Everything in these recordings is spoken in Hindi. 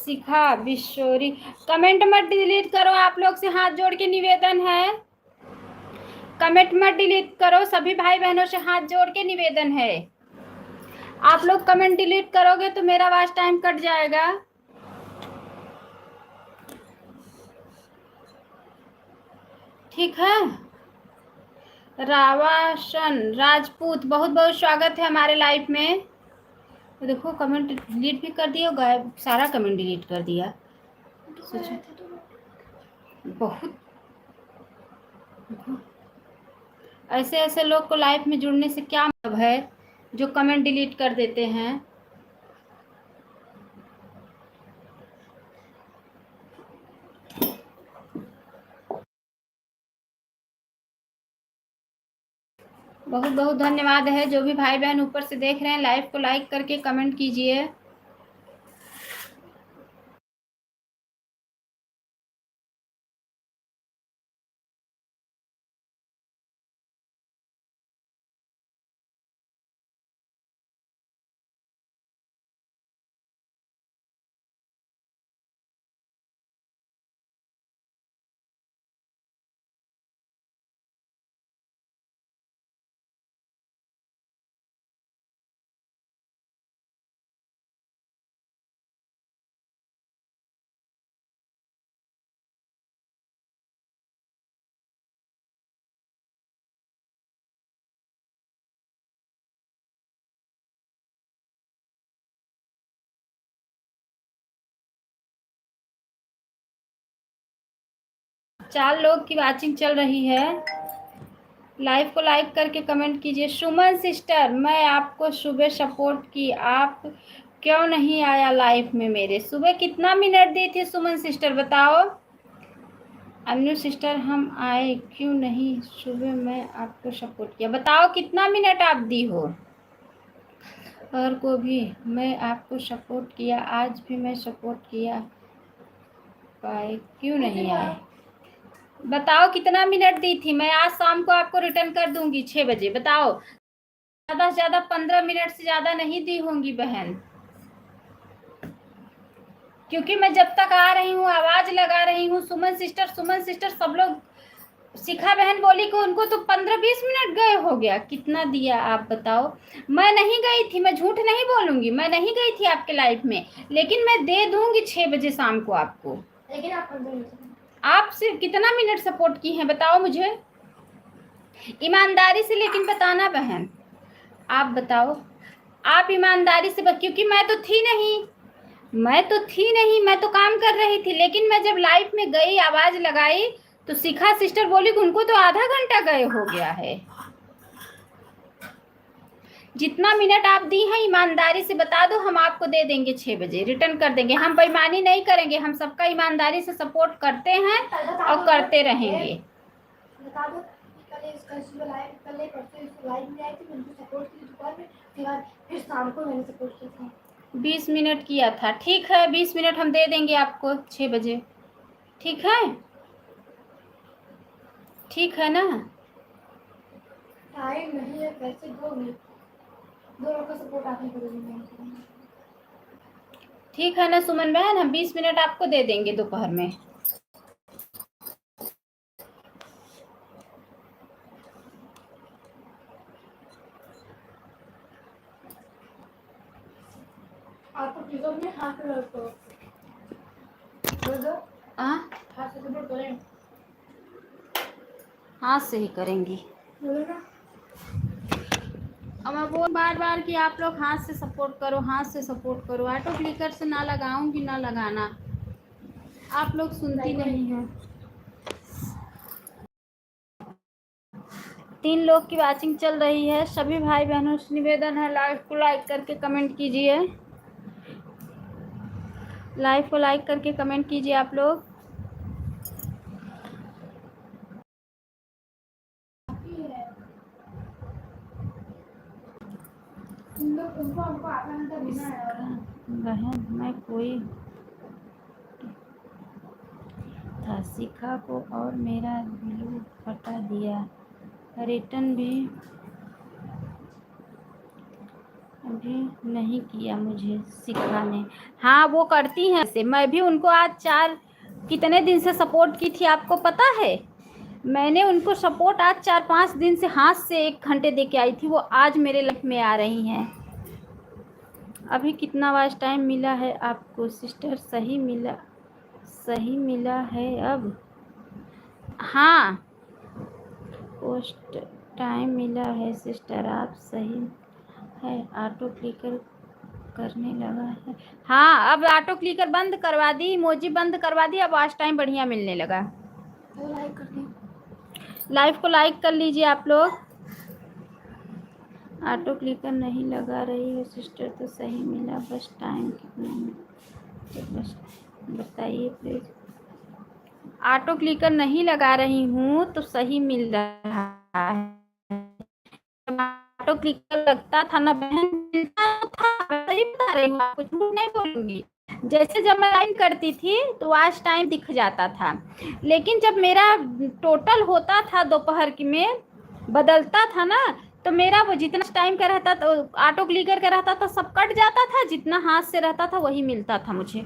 शिखा बिशोरी, कमेंट मत डिलीट करो, आप लोग से हाथ जोड़ के निवेदन है, कमेंट मत डिलीट करो, सभी भाई बहनों से हाथ जोड़ के निवेदन है। आप लोग कमेंट डिलीट करोगे तो मेरा वॉच टाइम कट जाएगा। ठीक है। रावाशन राजपूत, बहुत बहुत स्वागत है हमारे लाइफ में। तो देखो कमेंट डिलीट भी कर दिया, गायब सारा कमेंट डिलीट कर दिया। बहुत ऐसे ऐसे लोग को लाइफ में जुड़ने से क्या मतलब है जो कमेंट डिलीट कर देते हैं। बहुत बहुत धन्यवाद है जो भी भाई बहन ऊपर से देख रहे हैं, लाइव को लाइक करके कमेंट कीजिए। चार लोग की वाचिंग चल रही है, लाइव को लाइक करके कमेंट कीजिए। सुमन सिस्टर, मैं आपको सुबह सपोर्ट की, आप क्यों नहीं आया लाइव में मेरे? सुबह कितना मिनट दी थी सुमन सिस्टर बताओ। अनु सिस्टर, हम आए क्यों नहीं? सुबह मैं आपको सपोर्ट किया, बताओ कितना मिनट आप दी हो। और को भी मैं आपको सपोर्ट किया, आज भी मैं सपोर्ट किया, पाए क्यों नहीं आए? बताओ कितना मिनट दी थी? मैं आज शाम को आपको रिटर्न कर दूंगी 6 बजे। बताओ, ज़्यादा से ज़्यादा 15 मिनट से ज़्यादा नहीं दी होंगी बहन, क्योंकि मैं जब तक आ रही हूँ आवाज़ लगा रही हूँ। सुमन सिस्टर सब लोग, शिखा बहन बोली कि उनको तो 15-20 मिनट गए हो गया। कितना दिया आप बताओ। मैं नहीं गई थी, मैं झूठ नहीं बोलूंगी, मैं नहीं गई थी आपके लाइफ में, लेकिन मैं दे दूंगी 6 बजे शाम को आपको। लेकिन आप सिर्फ कितना मिनट सपोर्ट की हैं बताओ मुझे, ईमानदारी से लेकिन बताना बहन, आप बताओ। आप ईमानदारी से क्योंकि मैं तो थी नहीं, मैं तो काम कर रही थी, लेकिन मैं जब लाइफ में गई आवाज लगाई तो शिखा सिस्टर बोली कि उनको तो आधा घंटा गए हो गया है। जितना मिनट आप दी हैं ईमानदारी से बता दो, हम आपको दे देंगे 6 बजे रिटर्न कर देंगे। हम बेईमानी नहीं करेंगे, हम सबका ईमानदारी से सपोर्ट करते हैं और करते रहेंगे। बता दो फिर शाम को मैंने सपोर्ट किया था, 20 मिनट किया था। ठीक है, 20 मिनट हम दे देंगे आपको 6 बजे। ठीक है, ठीक है ना? टाइम नहीं है, पैसे दो लोग का सपोर्ट आपने करेंगे। ठीक है ना सुमन बहन, हम 20 मिनट आपको दे देंगे दोपहर में। आपको चीजों में हाथ रखो, हाथ से ही करेंगी। अब मैं बोल बार बार कि आप लोग हाथ से सपोर्ट करो, हाथ से सपोर्ट करो। ऑटो क्लिकर से ना लगाऊंगी ना लगाना, आप लोग सुनती नहीं हैं। 3 लोग की वाचिंग चल रही है, सभी भाई बहनों से निवेदन है लाइव को लाइक करके कमेंट कीजिए, लाइव को लाइक करके कमेंट कीजिए आप लोग। बहन मैं कोई था, शिखा को और मेरा ब्लू हटा दिया, रिटर्न भी अभी नहीं किया मुझे सिखाने। हाँ वो करती हैं से, मैं भी उनको आज कितने दिन से सपोर्ट की थी आपको पता है? मैंने उनको सपोर्ट आज 4-5 दिन से हाथ से 1 घंटे दे के आई थी, वो आज मेरे लाइफ में आ रही हैं। अभी कितना वाच टाइम मिला है आपको सिस्टर? सही मिला है अब? हाँ पोस्ट टाइम मिला है सिस्टर, आप सही है। ऑटो क्लिकर करने लगा है। हाँ अब ऑटो क्लिकर बंद करवा दी, इमोजी बंद करवा दी, अब आज टाइम बढ़िया मिलने लगा। तो लाइक कर दी, लाइव को लाइक कर लीजिए आप लोग। ऑटो क्लिकर नहीं लगा रही हो सिस्टर तो सही मिला, बस टाइम कितना तो बस बताइए प्लीज। ऑटो क्लिकर नहीं लगा रही हूँ तो सही मिल रहा है। ऑटो क्लिकर लगता था ना बहन, मिलता था, सही बता रही हूँ आपको, झूठ नहीं बोलूंगी। जैसे जब मैं लाइन करती थी तो आज टाइम दिख जाता था, लेकिन जब मेरा टोटल होता था दोपहर की में बदलता था ना, तो मेरा वो जितना टाइम का रहता तो ऑटो क्लिकर का रहता था सब कट जाता था, जितना हाथ से रहता था वही मिलता था मुझे।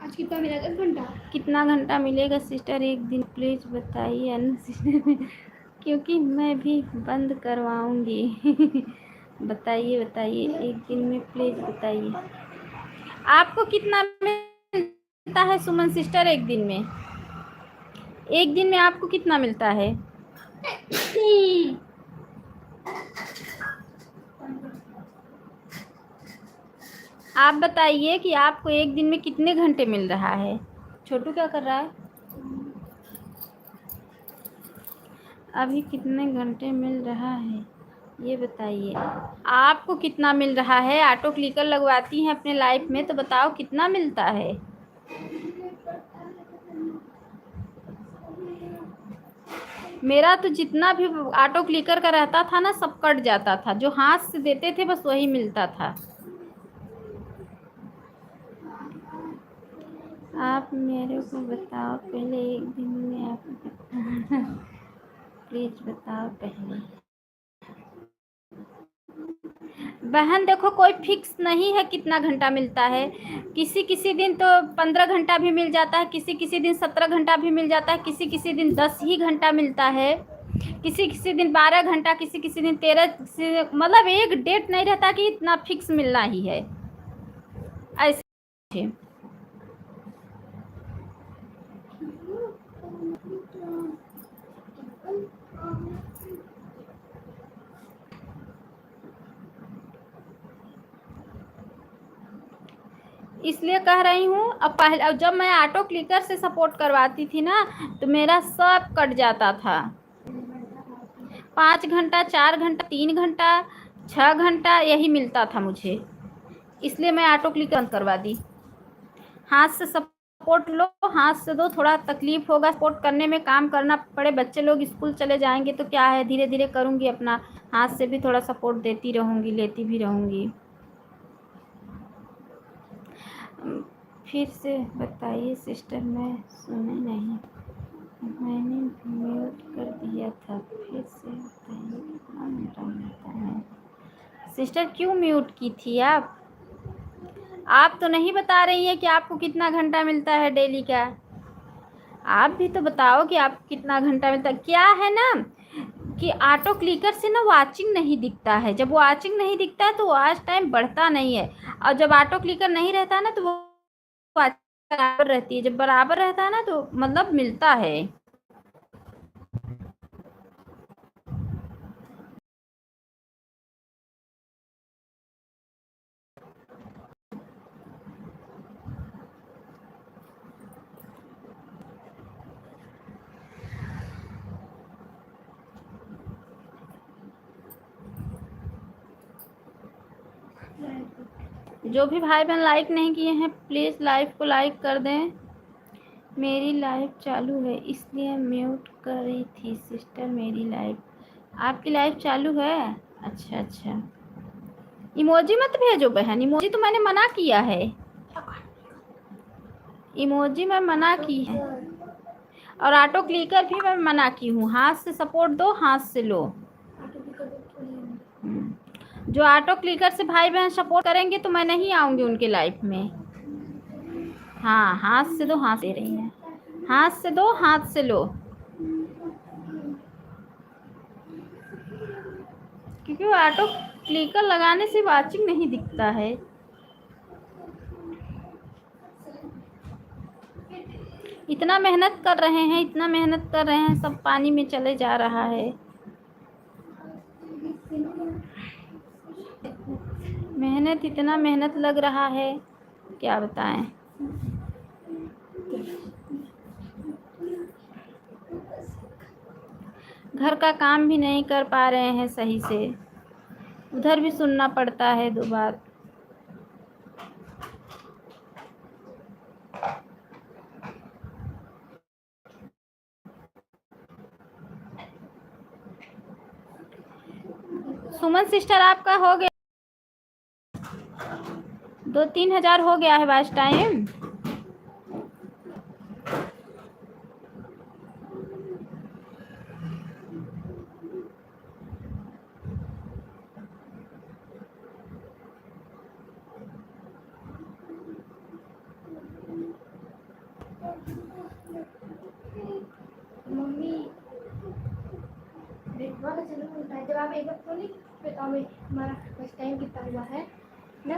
आज कितना मिलेगा? 1 घंटा। कितना घंटा मिलेगा सिस्टर एक दिन प्लीज बताइए ना सिस्टर क्योंकि मैं भी बंद करवाऊंगी बताइए एक दिन में प्लीज बताइए। आपको कितना मिलता है सुमन सिस्टर एक दिन में? एक दिन में आपको कितना मिलता है? आप बताइए कि आपको एक दिन में कितने घंटे मिल रहा है? छोटू क्या कर रहा है? अभी कितने घंटे मिल रहा है ये बताइए। आपको कितना मिल रहा है? ऑटो क्लिकर लगवाती हैं अपने लाइफ में तो बताओ कितना मिलता है? मेरा तो जितना भी ऑटो क्लिकर का रहता था ना सब कट जाता था, जो हाथ से देते थे बस वही मिलता था। आप मेरे को बताओ पहले एक दिन में आप प्लीज बताओ पहले। बहन देखो कोई फिक्स नहीं है कितना घंटा मिलता है, किसी किसी दिन तो 15 घंटा भी मिल जाता है, किसी किसी दिन 17 घंटा भी मिल जाता है, किसी किसी दिन 10 ही घंटा मिलता है, किसी किसी दिन 12 घंटा, किसी किसी दिन 13, मतलब एक डेट नहीं रहता कि इतना फिक्स मिलना ही है ऐसे। इसलिए कह रही हूँ, अब पहले जब मैं ऑटो क्लिकर से सपोर्ट करवाती थी ना तो मेरा सब कट जाता था। 5 घंटा, 4 घंटा, 3 घंटा, 6 घंटा यही मिलता था मुझे, इसलिए मैं ऑटो क्लिकर बंद करवा दी। हाथ से सपोर्ट लो, हाथ से दो, थोड़ा तकलीफ होगा सपोर्ट करने में, काम करना पड़े, बच्चे लोग स्कूल चले जाएंगे तो क्या है, धीरे धीरे करूँगी अपना, हाथ से भी थोड़ा सपोर्ट देती रहूँगी, लेती भी रहूँगी। फिर से बताइए सिस्टर, मैं सुने नहीं, मैंने म्यूट कर दिया था, फिर से बताइए कितना घंटा मिलता है? सिस्टर क्यों म्यूट की थी आप तो नहीं बता रही है कि आपको कितना घंटा मिलता है डेली का। आप भी तो बताओ कि आपको कितना घंटा मिलता है। क्या है ना कि ऑटो क्लिकर से ना वाचिंग नहीं दिखता है, जब वाचिंग नहीं दिखता है तो वॉच टाइम बढ़ता नहीं है, और जब ऑटो क्लिकर नहीं रहता है ना तो वो बराबर रहती है, जब बराबर रहता है ना तो मतलब मिलता है। जो भी भाई बहन लाइक नहीं किए हैं प्लीज़ लाइव को लाइक कर दें। मेरी लाइव चालू है इसलिए म्यूट कर रही थी सिस्टर, मेरी लाइव। आपकी लाइव चालू है? अच्छा अच्छा। इमोजी मत भेजो बहन, इमोजी तो मैंने मना किया है, इमोजी मैं मना की है, और ऑटो क्लिकर भी मैं मना की हूँ। हाथ से सपोर्ट दो, हाथ से लो। जो ऑटो क्लिकर से भाई बहन सपोर्ट करेंगे तो मैं नहीं आऊंगी उनके लाइफ में। हाँ, हाथ से दो, हाथ दे रही हैं, हाथ से दो, हाथ से लो, क्योंकि वो ऑटो क्लिकर लगाने से वाचिंग नहीं दिखता है। इतना मेहनत कर रहे हैं, इतना मेहनत कर रहे हैं, सब पानी में चले जा रहा है। मेहनत, इतना मेहनत लग रहा है, क्या बताएं। घर का काम भी नहीं कर पा रहे हैं सही से, उधर भी सुनना पड़ता है 2 बार। सुमन सिस्टर आपका हो गया, 2-3 हज़ार हो गया है वॉच टाइम। मम्मी देखवा का चलो होता है, जब आप एक बार बोली बताओ हमारा फर्स्ट टाइम कितना हुआ है ना,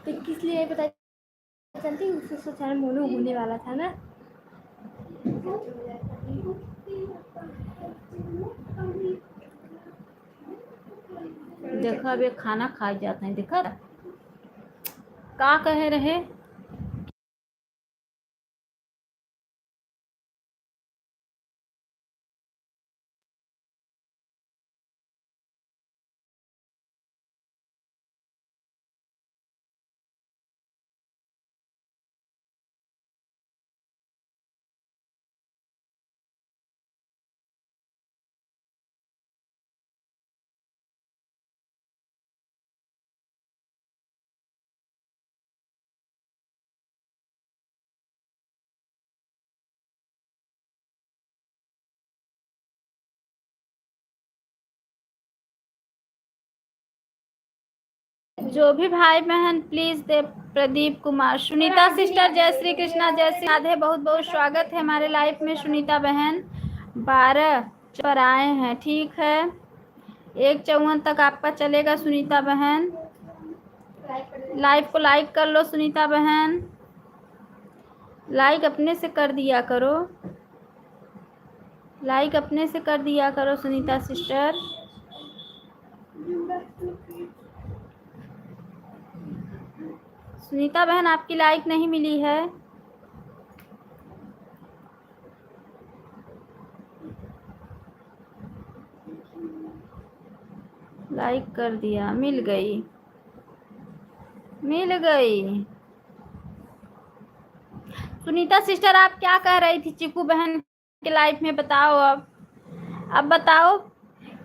तो किस लिए पता चलती, उससे सोचा मोनू होने वाला था ना। देखो अब ये खाना खा जाते हैं, देखा का कह रहे। जो भी भाई बहन please they. Pradeep Kumar, Sunita sister, जय श्री कृष्णा, जय श्री राधे, बहुत बहुत स्वागत है हमारे लाइफ में। सुनीता बहन 12 पर आए हैं, ठीक है, 1:54 तक आपका चलेगा सुनीता बहन। लाइव को लाइक कर लो सुनीता बहन, लाइक अपने से कर दिया करो, लाइक अपने से कर दिया करो सुनीता सिस्टर। सुनीता बहन आपकी लाइक नहीं मिली है। लाइक कर दिया, मिल गई, मिल गई। सुनीता सिस्टर आप क्या कह रही थी चिकू बहन के लाइफ में, बताओ अब बताओ,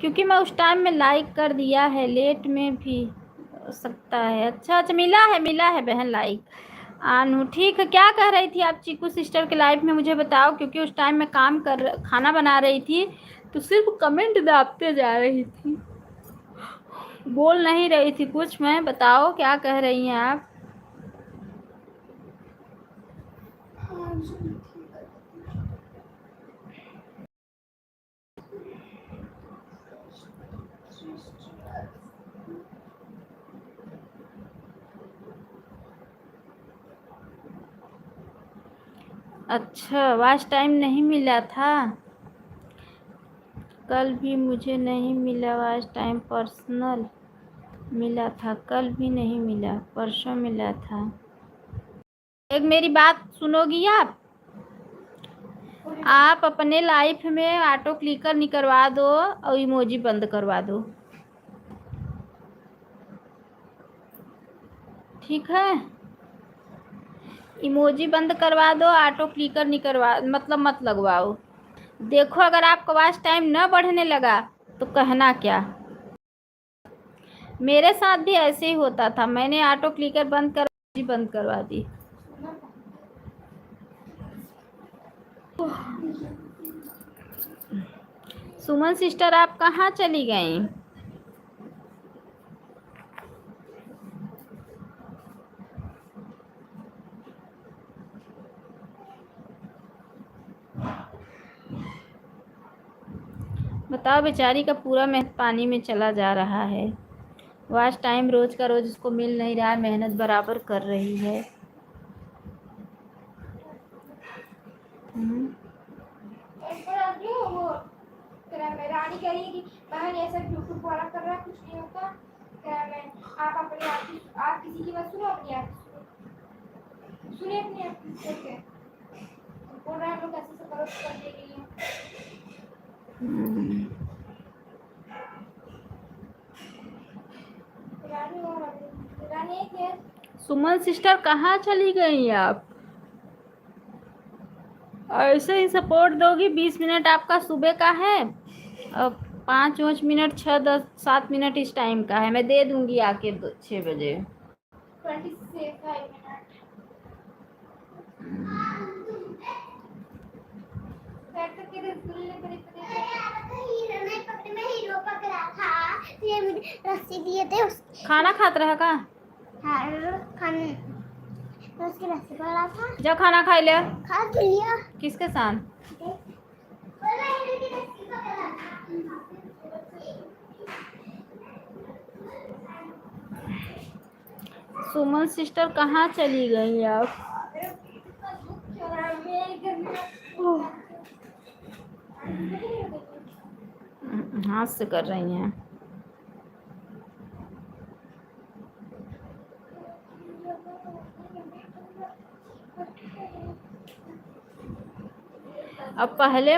क्योंकि मैं उस टाइम में लाइक कर दिया है, लेट में भी हो सकता है। अच्छा अच्छा, मिला है बहन लाइक। आनू ठीक है, क्या कह रही थी आप चिकू सिस्टर के लाइफ में, मुझे बताओ, क्योंकि उस टाइम में खाना बना रही थी तो सिर्फ कमेंट दाबते जा रही थी, बोल नहीं रही थी कुछ। मैं बताओ क्या कह रही हैं आप। अच्छा, वॉच टाइम नहीं मिला था, कल भी मुझे नहीं मिला वॉच टाइम, पर्सनल मिला था, कल भी नहीं मिला, परसों मिला था। एक मेरी बात सुनोगी आप अपने लाइफ में ऑटो क्लिकर निकलवा दो और इमोजी बंद करवा दो, ठीक है, इमोजी बंद करवा दो, ऑटो क्लिकर निकलवा मतलब मत लगवाओ। देखो अगर आपका वॉच टाइम न बढ़ने लगा तो कहना क्या। मेरे साथ भी ऐसे ही होता था, मैंने ऑटो क्लिकर बंद करवा दी। सुमन सिस्टर आप कहाँ चली गई। बताओ, बेचारी का पूरा मेहनत पानी में चला जा रहा है। वॉच टाइम रोज का रोज उसको मिल नहीं रहा है, मेहनत बराबर कर रही है। रानी कह रही है कि बहन ऐसा यूट्यूब वाला कर रहा है, कुछ नहीं होता। मैं आप अपने आप किसी की बात सुनो, अपनी आप सुने अपनी आप ओके बोल रहा है हम लोग ऐसे से करो कर देंगे। रानी एक है। सुमन सिस्टर कहाँ चली गई आप? ऐसे ही सपोर्ट दोगी। 20 मिनट आपका सुबह का है, अब 5 मिनट 6 10 7 मिनट इस टाइम का है। मैं दे दूंगी आके 6 बजे। 25 मिनट रस्सी दिए थे खाना खात रहा का? खाने उसकी रस्सी पकड़ा था। जा खाना खा ले। खा तो लिया। किसके साथ? सुमन सिस्टर कहाँ चली गई आप? हाथ से कर रही हैं। अब पहले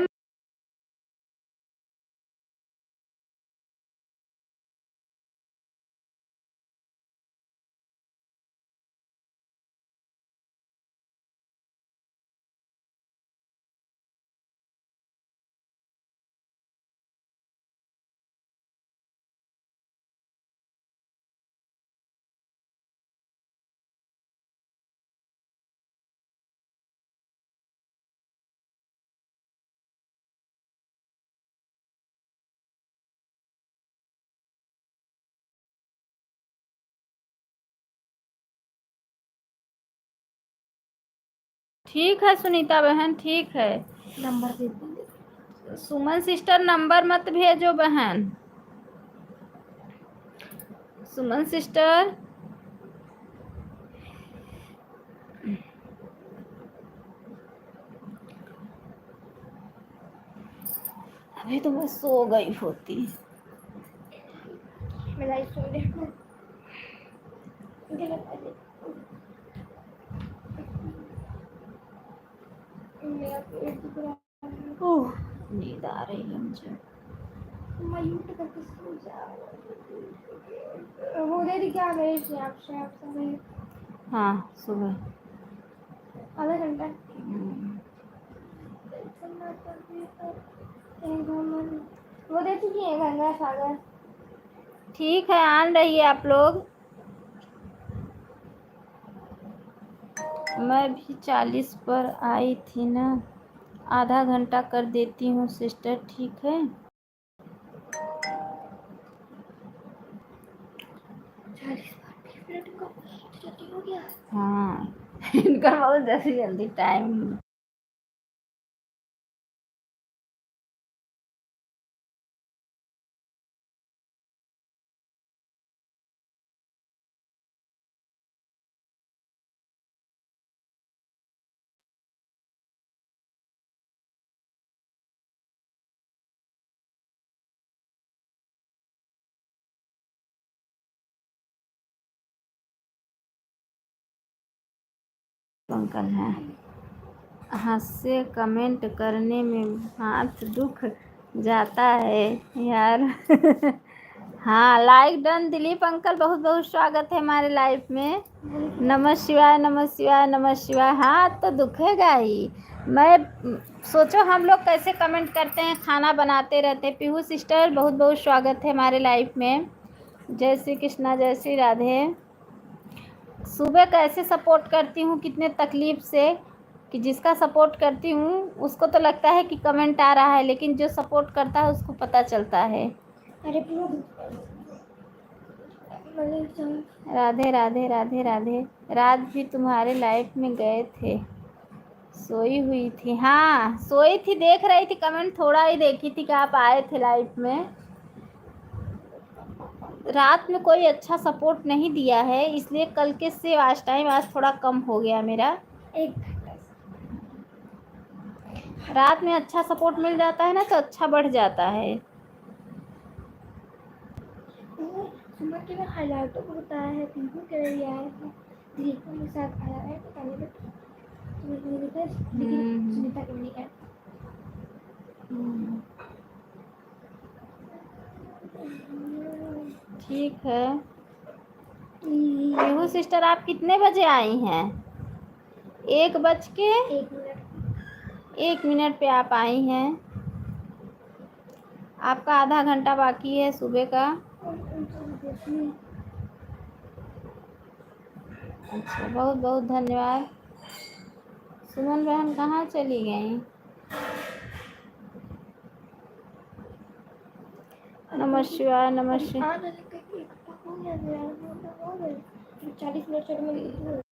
ठीक है सुनीता बहन, ठीक है। नंबर दे दीजिए। सुमन सिस्टर नंबर मत भेजो बहन। सुमन सिस्टर अभी तो मैं सो गई होती। मैं लाइव सुन रही हूँ। मेरा पेट दुख रहा है। ओह, नींद आ रही है मुझे। मैं यूट्यूब करके सो जा। वो दे दी क्या मेरे से आपसे हाँ, सुबह आधा घंटा। वो दे चुकी है गंगा सागर। ठीक है, आन रही है आप लोग। मैं भी 40 पर आई थी ना। आधा घंटा कर देती हूँ सिस्टर, ठीक है। 40 मिनट का जल्दी हो गया। हाँ इनका बहुत जल्दी जल्दी टाइम। अंकल हैं, हाथ से कमेंट करने में हाथ दुख जाता है यार हाँ, लाइक डन। दिलीप अंकल बहुत बहुत स्वागत है हमारे लाइफ में। नमः शिवाय, नमः शिवाय, नमः शिवाय। हाँ तो दुखेगा ही। मैं सोचो हम लोग कैसे कमेंट करते हैं, खाना बनाते रहते। पीहू सिस्टर बहुत बहुत स्वागत है हमारे लाइफ में। जय श्री कृष्णा, जय श्री राधे। सुबह कैसे सपोर्ट करती हूँ, कितने तकलीफ से, कि जिसका सपोर्ट करती हूँ उसको तो लगता है कि कमेंट आ रहा है, लेकिन जो सपोर्ट करता है उसको पता चलता है। अरे राधे राधे राधे राधे। रात भी तुम्हारे लाइफ में गए थे सोई हुई थी, हाँ सोई थी, देख रही थी कमेंट, थोड़ा ही देखी थी कि आप आए थे लाइव में। रात में कोई अच्छा सपोर्ट नहीं दिया है, इसलिए कल के से आज टाइम आज थोड़ा कम हो गया मेरा। एक रात में अच्छा सपोर्ट मिल जाता है ना तो अच्छा बढ़ जाता है। सुबह के मैं हाईलाइटों को बताया है, पिंकू के लिए आया है, दीपू के साथ आया है, पता नहीं लेकिन सुनीता के नहीं आया। ठीक है। पीहू सिस्टर आप कितने बजे आई हैं? 1:01 पे आप आई हैं। आपका आधा घंटा बाकी है सुबह का। अच्छा, बहुत बहुत धन्यवाद। सुमन बहन कहाँ चली गई? नमस्कार नमस्कार। 40 मिनट चलो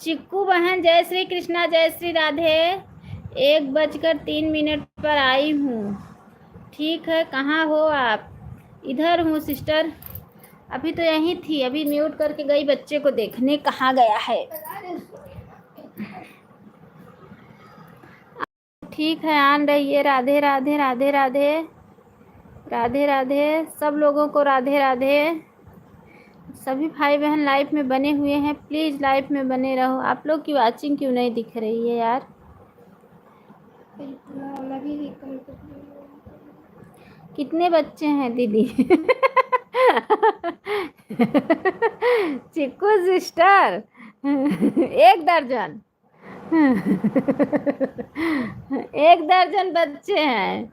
चिक्कू बहन जय श्री कृष्णा जय श्री राधे। 1:03 पर आई हूँ। ठीक है, कहाँ हो आप? इधर हूँ सिस्टर, अभी तो यहीं थी, अभी म्यूट करके गई बच्चे को देखने, कहाँ गया है। ठीक है, आन रहिए। राधे राधे राधे राधे राधे राधे, सब लोगों को राधे राधे। सभी भाई बहन लाइव में बने हुए हैं, प्लीज़ लाइव में बने रहो। आप लोग की वाचिंग क्यों नहीं दिख रही है यार? कितने बच्चे हैं दीदी? चिक्कू सिस्टर 1 दर्जन। 1 दर्जन बच्चे हैं।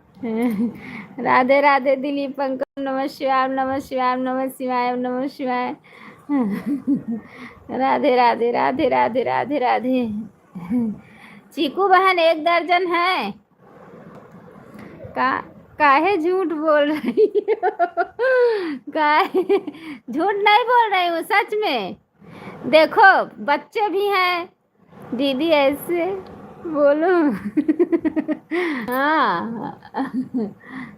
राधे राधे दिलीप पंकज, नमः शिवाय नमः शिवाय नमः शिवाय नमः शिवाय। राधे राधे राधे राधे राधे राधे। चीकू बहन 1 दर्जन है। काहे झूठ बोल रही हो? काहे झूठ नहीं बोल रही हूँ, सच में। देखो बच्चे भी हैं दीदी, ऐसे बोलो। हाँ,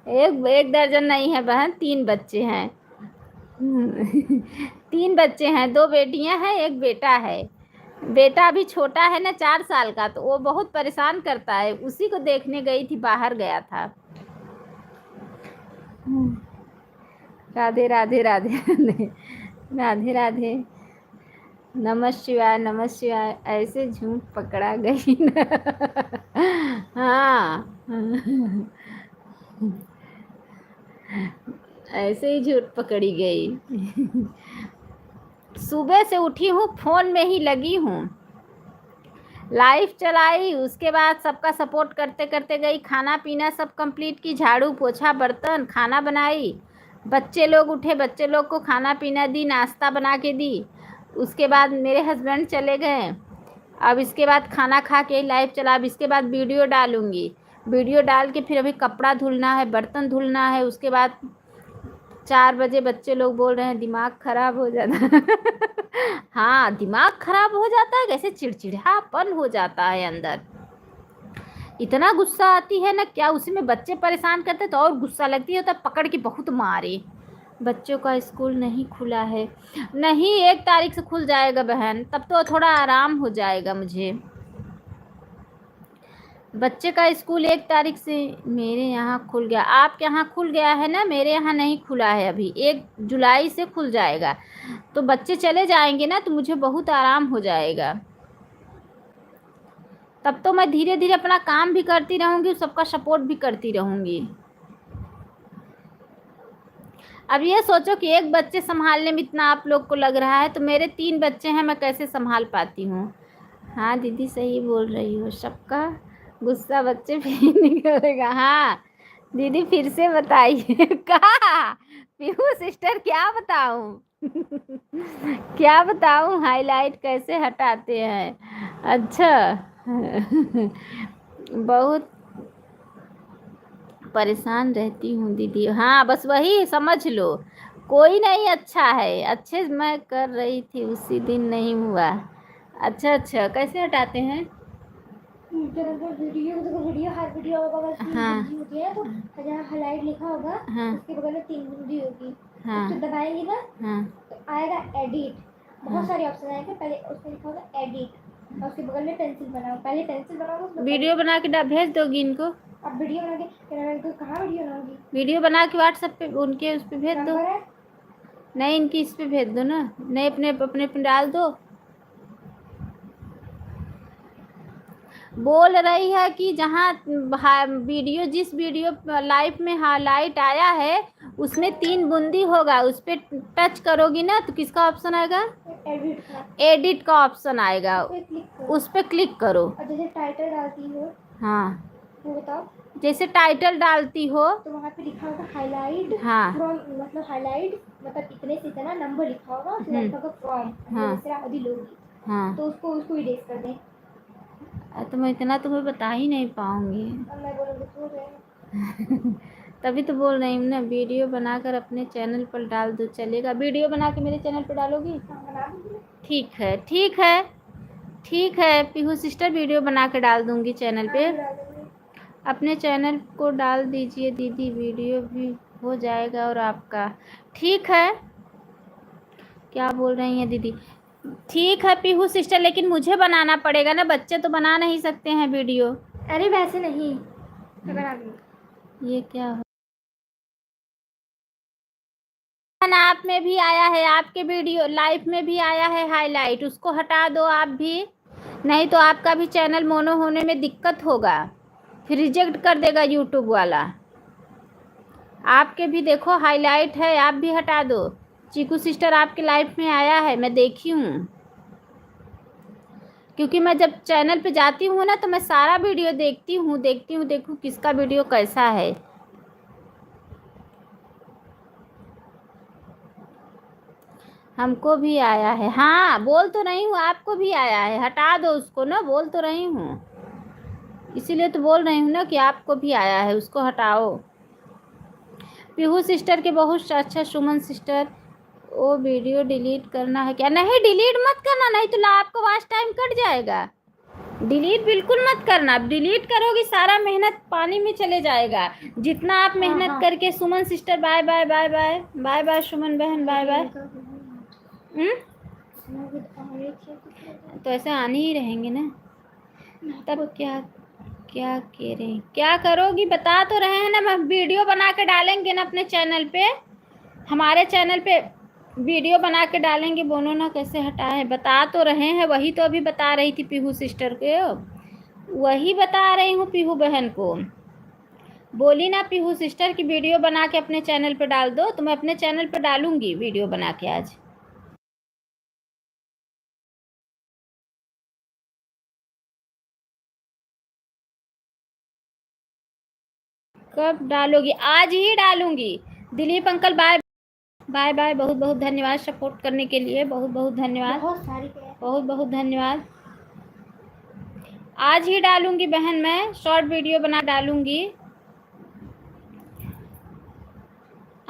एक दर्जन नहीं है बहन, 3 बच्चे हैं। 3 बच्चे हैं, 2 बेटियां हैं, 1 बेटा है। बेटा अभी छोटा है ना, 4 साल का, तो वो बहुत परेशान करता है, उसी को देखने गई थी, बाहर गया था। राधे राधे राधे राधे राधे राधे। नमः शिवाय, ऐसे झूठ पकड़ा गई ना। हाँ, ऐसे ही झूठ पकड़ी गई। सुबह से उठी हूँ, फोन में ही लगी हूँ, लाइव चलाई, उसके बाद सबका सपोर्ट करते करते गई, खाना पीना सब कंप्लीट की, झाड़ू पोछा बर्तन, खाना बनाई, बच्चे लोग उठे, बच्चे लोग को खाना पीना दी, नाश्ता बना के दी। उसके बाद मेरे हस्बैंड चले गए। अब इसके बाद खाना खा के लाइव चला। अब इसके बाद वीडियो डालूँगी, वीडियो डाल के फिर अभी कपड़ा धुलना है, बर्तन धुलना है। उसके बाद 4 बजे बच्चे लोग बोल रहे हैं दिमाग ख़राब हो जाता है। हाँ, दिमाग ख़राब हो जाता है, कैसे चिड़चिड़ापन हो जाता है अंदर, इतना गुस्सा आती है ना क्या। उसी में बच्चे परेशान करते तो और गुस्सा लगती है, तो पकड़ के बहुत मारे। बच्चों का स्कूल नहीं खुला है। नहीं, 1 तारीख से खुल जाएगा बहन, तब तो थोड़ा आराम हो जाएगा मुझे। बच्चे का स्कूल 1 तारीख से मेरे यहाँ खुल गया, आपके यहाँ खुल गया है ना, मेरे यहाँ नहीं खुला है अभी। 1 जुलाई से खुल जाएगा, तो बच्चे चले जाएंगे ना, तो मुझे बहुत आराम हो जाएगा। तब तो मैं धीरे धीरे अपना काम भी करती रहूँगी, सबका सपोर्ट भी करती रहूँगी। अब ये सोचो कि एक बच्चे संभालने में इतना आप लोग को लग रहा है, तो मेरे 3 बच्चे हैं, मैं कैसे संभाल पाती हूँ। हाँ दीदी सही बोल रही हो, सबका गुस्सा बच्चे पे ही निकलेगा। हाँ दीदी फिर से बताइए कहा पीहू सिस्टर, क्या बताऊँ क्या बताऊँ, हाईलाइट कैसे हटाते हैं। अच्छा बहुत परेशान रहती हूँ दीदी। हाँ बस वही समझ लो, कोई नहीं अच्छा है, अच्छे मैं कर रही थी उसी दिन नहीं हुआ। अच्छा अच्छा, कैसे हटाते हैं। वीडियो देखो, वीडियो हर वीडियो होगा, बस 3 हाँ बिंदी होती है, तो जहाँ हाईलाइट लिखा होगा हाँ उसके बगल में 3 बिंदी होगी। हाँ उसको दबाएंगे ना हाँ तो आएगा एडिट, बहुत हाँ। सारे ऑप्शन आएंगे। पहले उसमें लिखा होगा एडिट और उसके बगल में पेंसिल बनाओ, पहले पेंसिल बनाओगे उसमें वीडियो बना के भेज दोगी इनको। अब वीडियो बना के फिर मैं इनको कहाँ वीडियो बनाऊंगी। वीडियो बना के व्हाट्सएप पे उनके उस पे भेज दो। नंबर है नहीं इनकी इस पे भेज दो ना, नहीं अपने अपने पे डाल दो। बोल रही है कि जहाँ वीडियो, जिस वीडियो लाइव में हाईलाइट आया है उसमें 3 बूंदी होगा, उस पर टच करोगी ना तो किसका ऑप्शन आएगा, एडिट का, एडिट का ऑप्शन आएगा, उस पर क्लिक करो। और जैसे टाइटल डालती हो, हाँ वो बताओ, जैसे टाइटल डालती हो तो वहाँ पे लिखा होगा हाईलाइट हाँ फ्रॉम, मतलब हाईलाइट मतलब इतने से इतना नंबर लिखा होगा, उसमें लिखा होगा फ्रॉम, हाँ दूसरा आदि लोग, हाँ। तो उसको इरेज कर दें। तो मैं इतना तुम्हें बता ही नहीं पाऊंगी अब मैं बोलूँगी तो रहे तभी तो बोल रही हूँ ना, वीडियो बनाकर अपने चैनल पर डाल दो, चलेगा। वीडियो बना के मेरे चैनल पर डालोगी। बना दीजिए। ठीक है ठीक है ठीक है पीहू सिस्टर, वीडियो बना के डाल दूँगी चैनल पे। डाल देंगे। अपने चैनल को डाल दीजिए दीदी, वीडियो भी हो जाएगा और आपका। ठीक है, क्या बोल रही हैं दीदी। ठीक है पीहू सिस्टर, लेकिन मुझे बनाना पड़ेगा ना, बच्चे तो बना नहीं सकते हैं वीडियो। अरे वैसे नहीं, मैं बना दूँगी। ये क्या हो, आप में भी आया है, आपके वीडियो लाइव में भी आया है हाईलाइट, उसको हटा दो आप भी, नहीं तो आपका भी चैनल मोनो होने में दिक्कत होगा, फिर रिजेक्ट कर देगा यूट्यूब वाला। आपके भी देखो हाईलाइट है, आप भी हटा दो। चीकू सिस्टर आपके लाइव में आया है, मैं देखी हूँ, क्योंकि मैं जब चैनल पे जाती हूँ ना तो मैं सारा वीडियो देखूँ किसका वीडियो कैसा है। हमको भी आया है, हाँ बोल तो रही हूँ आपको भी आया है, हटा दो उसको ना, बोल तो रही हूँ, इसीलिए तो बोल रही हूँ ना कि आपको भी आया है, उसको हटाओ। पीहू सिस्टर के बहुत अच्छा, सुमन सिस्टर वो वीडियो डिलीट करना है क्या, नहीं डिलीट मत करना, नहीं तो आपका वॉच टाइम कट जाएगा। डिलीट बिल्कुल मत करना, अब डिलीट करोगी सारा मेहनत पानी में चले जाएगा, जितना आप मेहनत हाँ। करके। Suman sister bye bye bye bye bye bye, Suman बहन बाय बाय। तो ऐसे आने ही रहेंगे ना, तब क्या क्या कह रहे हैं, क्या करोगी बता तो रहे हैं ना, मैं वीडियो बना के डालेंगे ना अपने चैनल पे, हमारे चैनल पे वीडियो बना के डालेंगे। बोलो ना कैसे हटाए, बता तो रहे हैं, वही तो अभी बता रही थी पीहू सिस्टर को, वही बता रही हूँ पीहू बहन को। बोली ना पीहू सिस्टर की वीडियो बना के अपने चैनल पे डाल दो, तो मैं अपने चैनल पे डालूंगी वीडियो बना के आज। कब डालोगी, आज ही डालूंगी। Dilip uncle bye bye bye, बहुत बहुत धन्यवाद सपोर्ट करने के लिए, बहुत बहुत धन्यवाद, बहुत सारी बहुत बहुत धन्यवाद। आज ही डालूंगी बहन, मैं शॉर्ट वीडियो बना डालूंगी।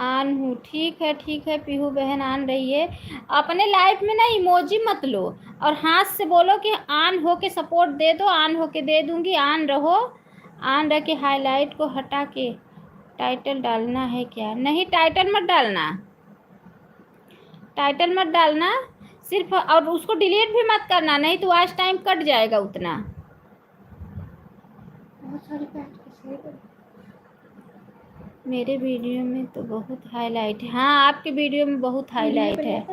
आन हूँ, ठीक है पीहू बहन आन रही है। अपने लाइफ में ना इमोजी मत लो, और हाथ से बोलो कि आन हो के सपोर्ट दे दो, आन हो के दे दूंगी, आन रहो, आन रह के हाईलाइट को हटा के टाइटल डालना है क्या, नहीं टाइटल मत डालना, टाइटल मत डालना सिर्फ, और उसको डिलीट भी मत करना, नहीं तो वॉच टाइम कट जाएगा उतना। बहुत सारे पैट किसने करे। मेरे वीडियो में तो बहुत हाईलाइट है। हाँ, आपके वीडियो में बहुत हाईलाइट है।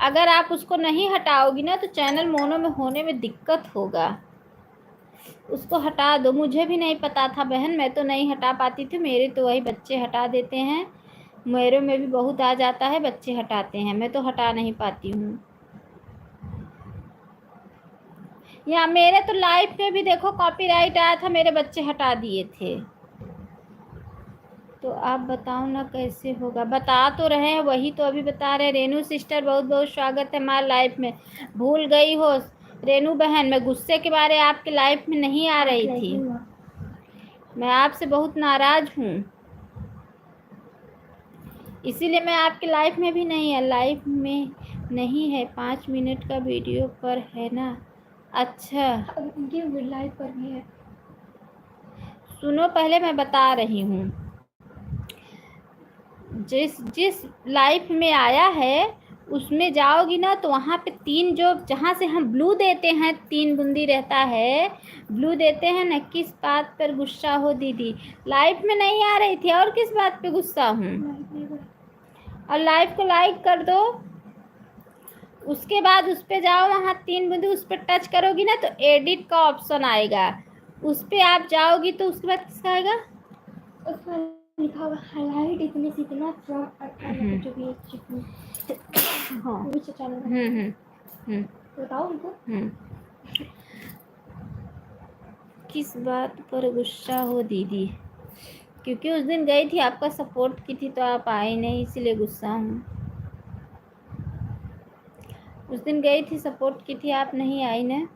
अगर आप उसको नहीं हटाओगी ना तो चैनल मोनो में होने में दिक्कत होगा। उसको हटा दो। मुझे भी नहीं पता था बहन, मैं तो नहीं हटा पाती थी, मेरे तो वही बच्चे हटा देते हैं। मेरे में भी बहुत आ जाता है, बच्चे हटाते हैं, मैं तो हटा नहीं पाती हूँ। या मेरे तो लाइव में भी देखो कॉपीराइट आया था, मेरे बच्चे हटा दिए थे। तो आप बताओ ना कैसे होगा। बता तो रहे हैं, वही तो अभी बता रहे। रेनू सिस्टर बहुत बहुत स्वागत है हमारे लाइफ में। भूल गई हो रेनू बहन, मैं गुस्से के बारे आपके लाइफ में नहीं आ रही थी, मैं आपसे बहुत नाराज हूँ, इसीलिए मैं आपके लाइफ में भी नहीं है। लाइफ में नहीं है, 5 मिनट का वीडियो पर है ना। अच्छा उनकी लाइव पर भी है। सुनो, पहले मैं बता रही हूँ, जिस जिस लाइफ में आया है उसमें जाओगी ना तो वहाँ पे 3 जो जहाँ से हम ब्लू देते हैं, 3 बूंदी रहता है, ब्लू देते हैं ना। किस बात पर गुस्सा हो दीदी? लाइफ में नहीं आ रही थी, और किस बात पे गुस्सा हूँ? और लाइव को लाइक कर दो, उसके बाद उस पर जाओ, वहाँ 3 बूंदी उस पर टच करोगी ना तो एडिट का ऑप्शन आएगा, उस पर आप जाओगी तो उसके बाद किसका आएगा? उसमें लिखा होगा हाईलाइट इतने से इतना फ्रॉम जो भी हाँ वो भी चैनल बताओ उनको। किस बात पर गुस्सा हो दीदी? क्योंकि उस दिन गई थी, आपका सपोर्ट की थी तो आप आए नहीं, इसलिए गुस्सा हूँ। उस दिन गई थी, सपोर्ट की थी, आप नहीं आई ना।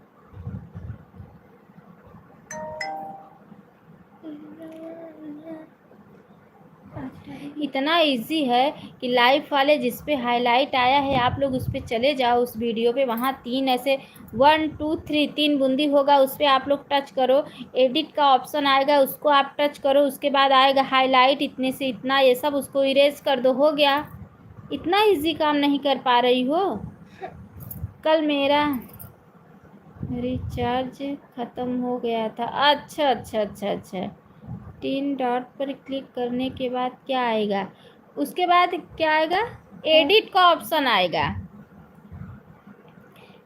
इतना इजी है कि लाइव वाले जिस पे हाईलाइट आया है आप लोग उस पे चले जाओ, उस वीडियो पे, वहाँ 3 ऐसे 1 2 3 3 बूंदी होगा, उस पर आप लोग टच करो, एडिट का ऑप्शन आएगा, उसको आप टच करो, उसके बाद आएगा हाईलाइट इतने से इतना, ये सब उसको इरेज कर दो, हो गया। इतना इजी काम नहीं कर पा रही हो? कल मेरा रिचार्ज ख़त्म हो गया था। अच्छा अच्छा अच्छा अच्छा। 3 डॉट पर क्लिक करने के बाद क्या आएगा? उसके बाद क्या आएगा? एडिट का ऑप्शन आएगा,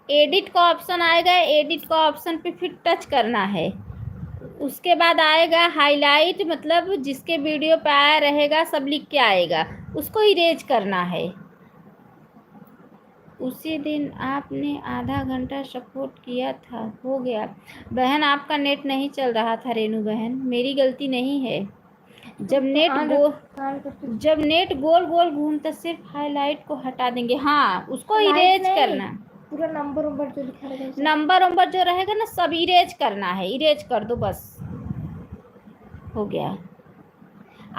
एडिट का ऑप्शन आएगा, एडिट का ऑप्शन पे फिर टच करना है। उसके बाद आएगा हाईलाइट, मतलब जिसके वीडियो पे आया रहेगा सब लिख के आएगा, उसको इरेज करना है। उसी दिन आपने आधा घंटा सपोर्ट किया था, हो गया। बहन आपका नेट नहीं चल रहा था रेनू बहन, मेरी गलती नहीं है। जब नेट गोल गोल घूमता, सिर्फ हाईलाइट को हटा देंगे। हाँ, उसको इरेज करना, पूरा नंबर जो लिखा रहेगा, नंबर जो रहेगा ना सब इरेज करना है, इरेज कर दो बस, हो गया।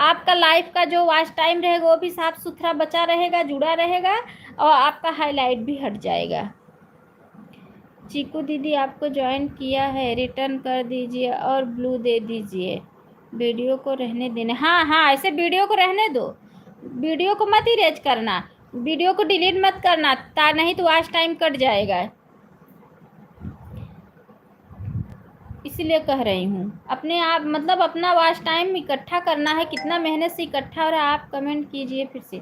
आपका लाइफ का जो वॉच टाइम रहेगा वो भी साफ सुथरा बचा रहेगा, जुड़ा रहेगा, और आपका हाईलाइट भी हट जाएगा। चीकू दीदी आपको ज्वाइन किया है, रिटर्न कर दीजिए और ब्लू दे दीजिए, वीडियो को रहने देना। हाँ हाँ, ऐसे वीडियो को रहने दो, वीडियो को मत इरेज करना, वीडियो को डिलीट मत करना, नहीं तो वॉच टाइम कट जाएगा, इसीलिए कह रही हूँ। अपने आप मतलब अपना वॉच टाइम इकट्ठा करना है, कितना मेहनत से इकट्ठा हो रहा है आप कमेंट कीजिए फिर से,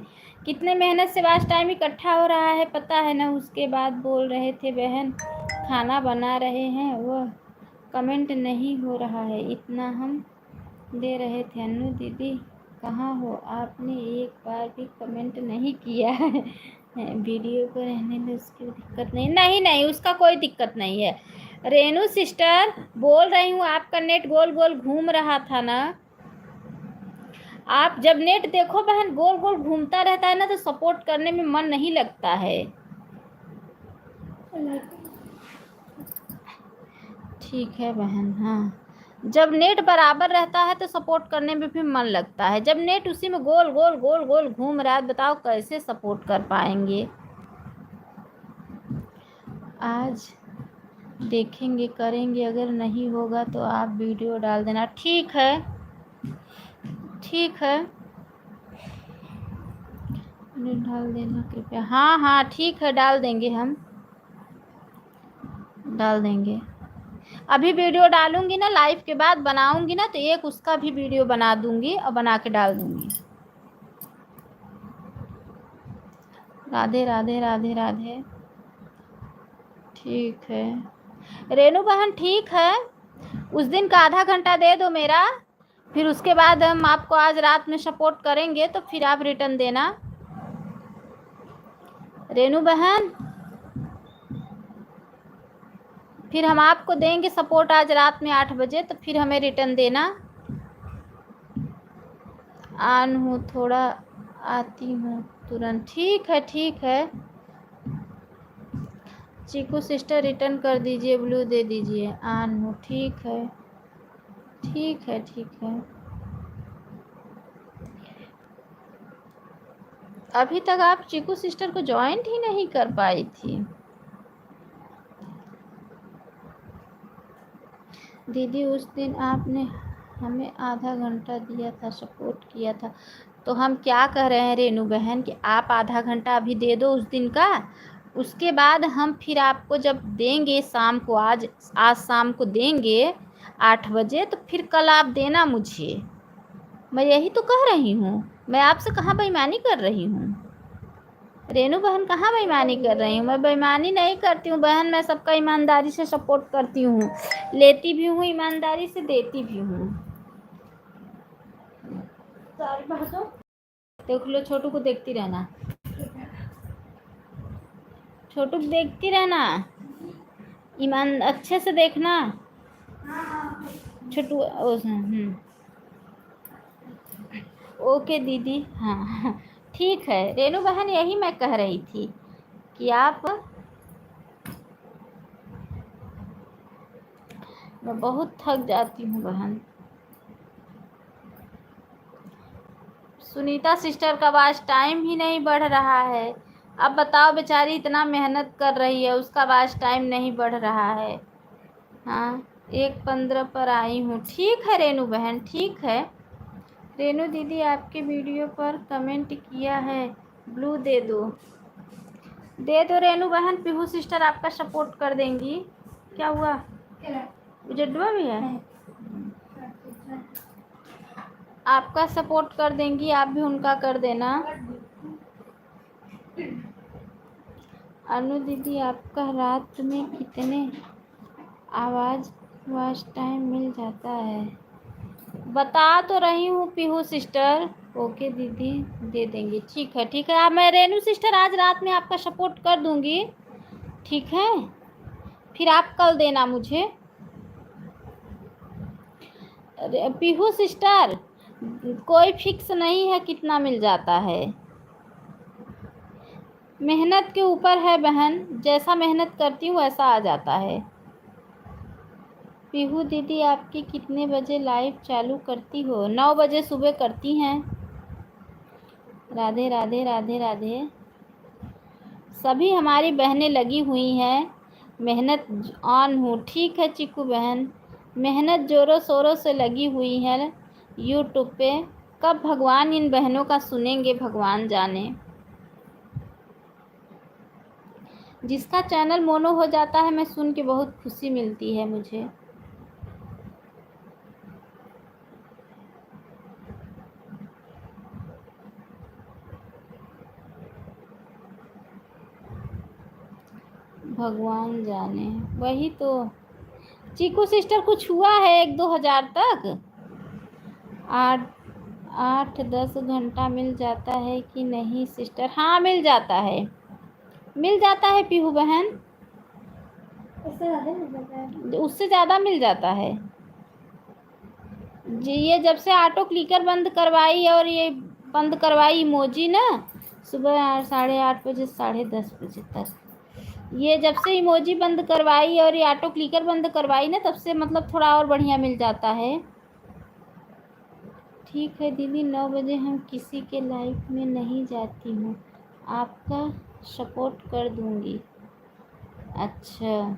कितने मेहनत से वॉच टाइम इकट्ठा हो रहा है पता है ना। उसके बाद बोल रहे थे बहन खाना बना रहे हैं, वह कमेंट नहीं हो रहा है, इतना हम दे रहे थे। अन्नू दीदी कहाँ हो? आपने एक बार भी कमेंट नहीं किया है। वीडियो को रहने में उसकी दिक्कत नहीं, नहीं नहीं उसका कोई दिक्कत नहीं है। रेनू सिस्टर बोल रही हूँ, आपका नेट गोल गोल घूम रहा था ना। आप जब नेट देखो बहन गोल गोल घूमता रहता है ना तो सपोर्ट करने में मन नहीं लगता है। ठीक है बहन। हाँ, जब नेट बराबर रहता है तो सपोर्ट करने में भी मन लगता है, जब नेट उसी में गोल गोल गोल गोल घूम रहा है, बताओ कैसे सपोर्ट कर पाएंगे। आज देखेंगे करेंगे, अगर नहीं होगा तो आप वीडियो डाल देना। ठीक है ठीक है। डाल देना कृपया। हाँ हाँ ठीक है, डाल देंगे, हम डाल देंगे। अभी वीडियो डालूंगी ना, लाइव के बाद बनाऊंगी ना, तो एक उसका भी वीडियो बना दूंगी और बना के डाल दूंगी। राधे राधे राधे राधे। ठीक है रेनू बहन, ठीक है, उस दिन का आधा घंटा दे दो मेरा, फिर उसके बाद हम आपको आज रात में सपोर्ट करेंगे, तो फिर आप रिटर्न देना। रेनू बहन, फिर हम आपको देंगे सपोर्ट आज रात में 8 बजे, तो फिर हमें रिटर्न देना। आन हूँ थोड़ा, आती हूँ तुरंत। ठीक है ठीक है। चीकू सिस्टर रिटर्न कर दीजिए, ब्लू दे दीजिए। आन हूँ, ठीक है ठीक है ठीक है। अभी तक आप चीकू सिस्टर को ज्वाइंट ही नहीं कर पाई थी। दीदी उस दिन आपने हमें आधा घंटा दिया था, सपोर्ट किया था, तो हम क्या कह रहे हैं रेनू बहन कि आप आधा घंटा अभी दे दो उस दिन का, उसके बाद हम फिर आपको जब देंगे शाम को, आज शाम को देंगे 8 बजे, तो फिर कल आप देना मुझे। मैं यही तो कह रही हूँ, मैं आपसे कहाँ बेईमानी कर रही हूँ रेनू बहन, कहाँ बेईमानी कर रही हूँ? मैं बेईमानी नहीं करती हूँ बहन, मैं सबका ईमानदारी से सपोर्ट करती हूँ, लेती भी हूँ ईमानदारी से, देती भी हूँ। सारी बातों देख लो, छोटू को देखती रहना, छोटू को देखती रहना, ईमान अच्छे से देखना छोटू। ओके दीदी, हाँ ठीक है रेनू बहन, यही मैं कह रही थी कि आप, मैं बहुत थक जाती हूँ बहन। सुनीता सिस्टर का आज टाइम ही नहीं बढ़ रहा है। अब बताओ, बेचारी इतना मेहनत कर रही है, उसका आज टाइम नहीं बढ़ रहा है। हाँ 1:15 पर आई हूँ। ठीक है रेनू बहन, ठीक है। रेनू दीदी आपके वीडियो पर कमेंट किया है, ब्लू दे दो, दे दो रेनू बहन। पीहू सिस्टर आपका सपोर्ट कर देंगी। क्या हुआ, उजड्डुआ भी है, आपका सपोर्ट कर देंगी, आप भी उनका कर देना। अनु दीदी आपका रात में कितने आवाज़ वॉच टाइम मिल जाता है? बता तो रही हूँ पीहू सिस्टर। ओके दीदी, दे देंगे, ठीक है ठीक है। अब मैं रेनू सिस्टर आज रात में आपका सपोर्ट कर दूंगी, ठीक है, फिर आप कल देना मुझे। पीहू सिस्टर, कोई फिक्स नहीं है कितना मिल जाता है, मेहनत के ऊपर है बहन, जैसा मेहनत करती हूँ वैसा आ जाता है। पीहू दीदी आपकी कितने बजे लाइव चालू करती हो? 9 बजे सुबह करती हैं। राधे राधे राधे राधे। सभी हमारी बहनें लगी हुई हैं, मेहनत ऑन हूँ। ठीक है चिकू बहन, मेहनत ज़ोरों शोरों से लगी हुई है यूट्यूब पे। कब भगवान इन बहनों का सुनेंगे, भगवान जाने। जिसका चैनल मोनो हो जाता है, मैं सुन के बहुत खुशी मिलती है मुझे। भगवान जाने, वही तो। चीकू सिस्टर कुछ हुआ है 1-2 हज़ार तक? 8-10 घंटा मिल जाता है कि नहीं सिस्टर? हाँ मिल जाता है, मिल जाता है पीहू बहन, उससे ज़्यादा मिल जाता है, उससे ज़्यादा मिल जाता है जी। ये जब से ऑटो क्लिकर बंद करवाई, और ये बंद करवाई इमोजी ना, सुबह 8:30 बजे 10:30 बजे तक, ये जब से इमोजी बंद करवाई और ये ऑटो क्लिकर बंद करवाई ना, तब से मतलब थोड़ा और बढ़िया मिल जाता है। ठीक है दीदी, 9 बजे हम किसी के लाइफ में नहीं जाती हूँ, आपका सपोर्ट कर दूँगी। अच्छा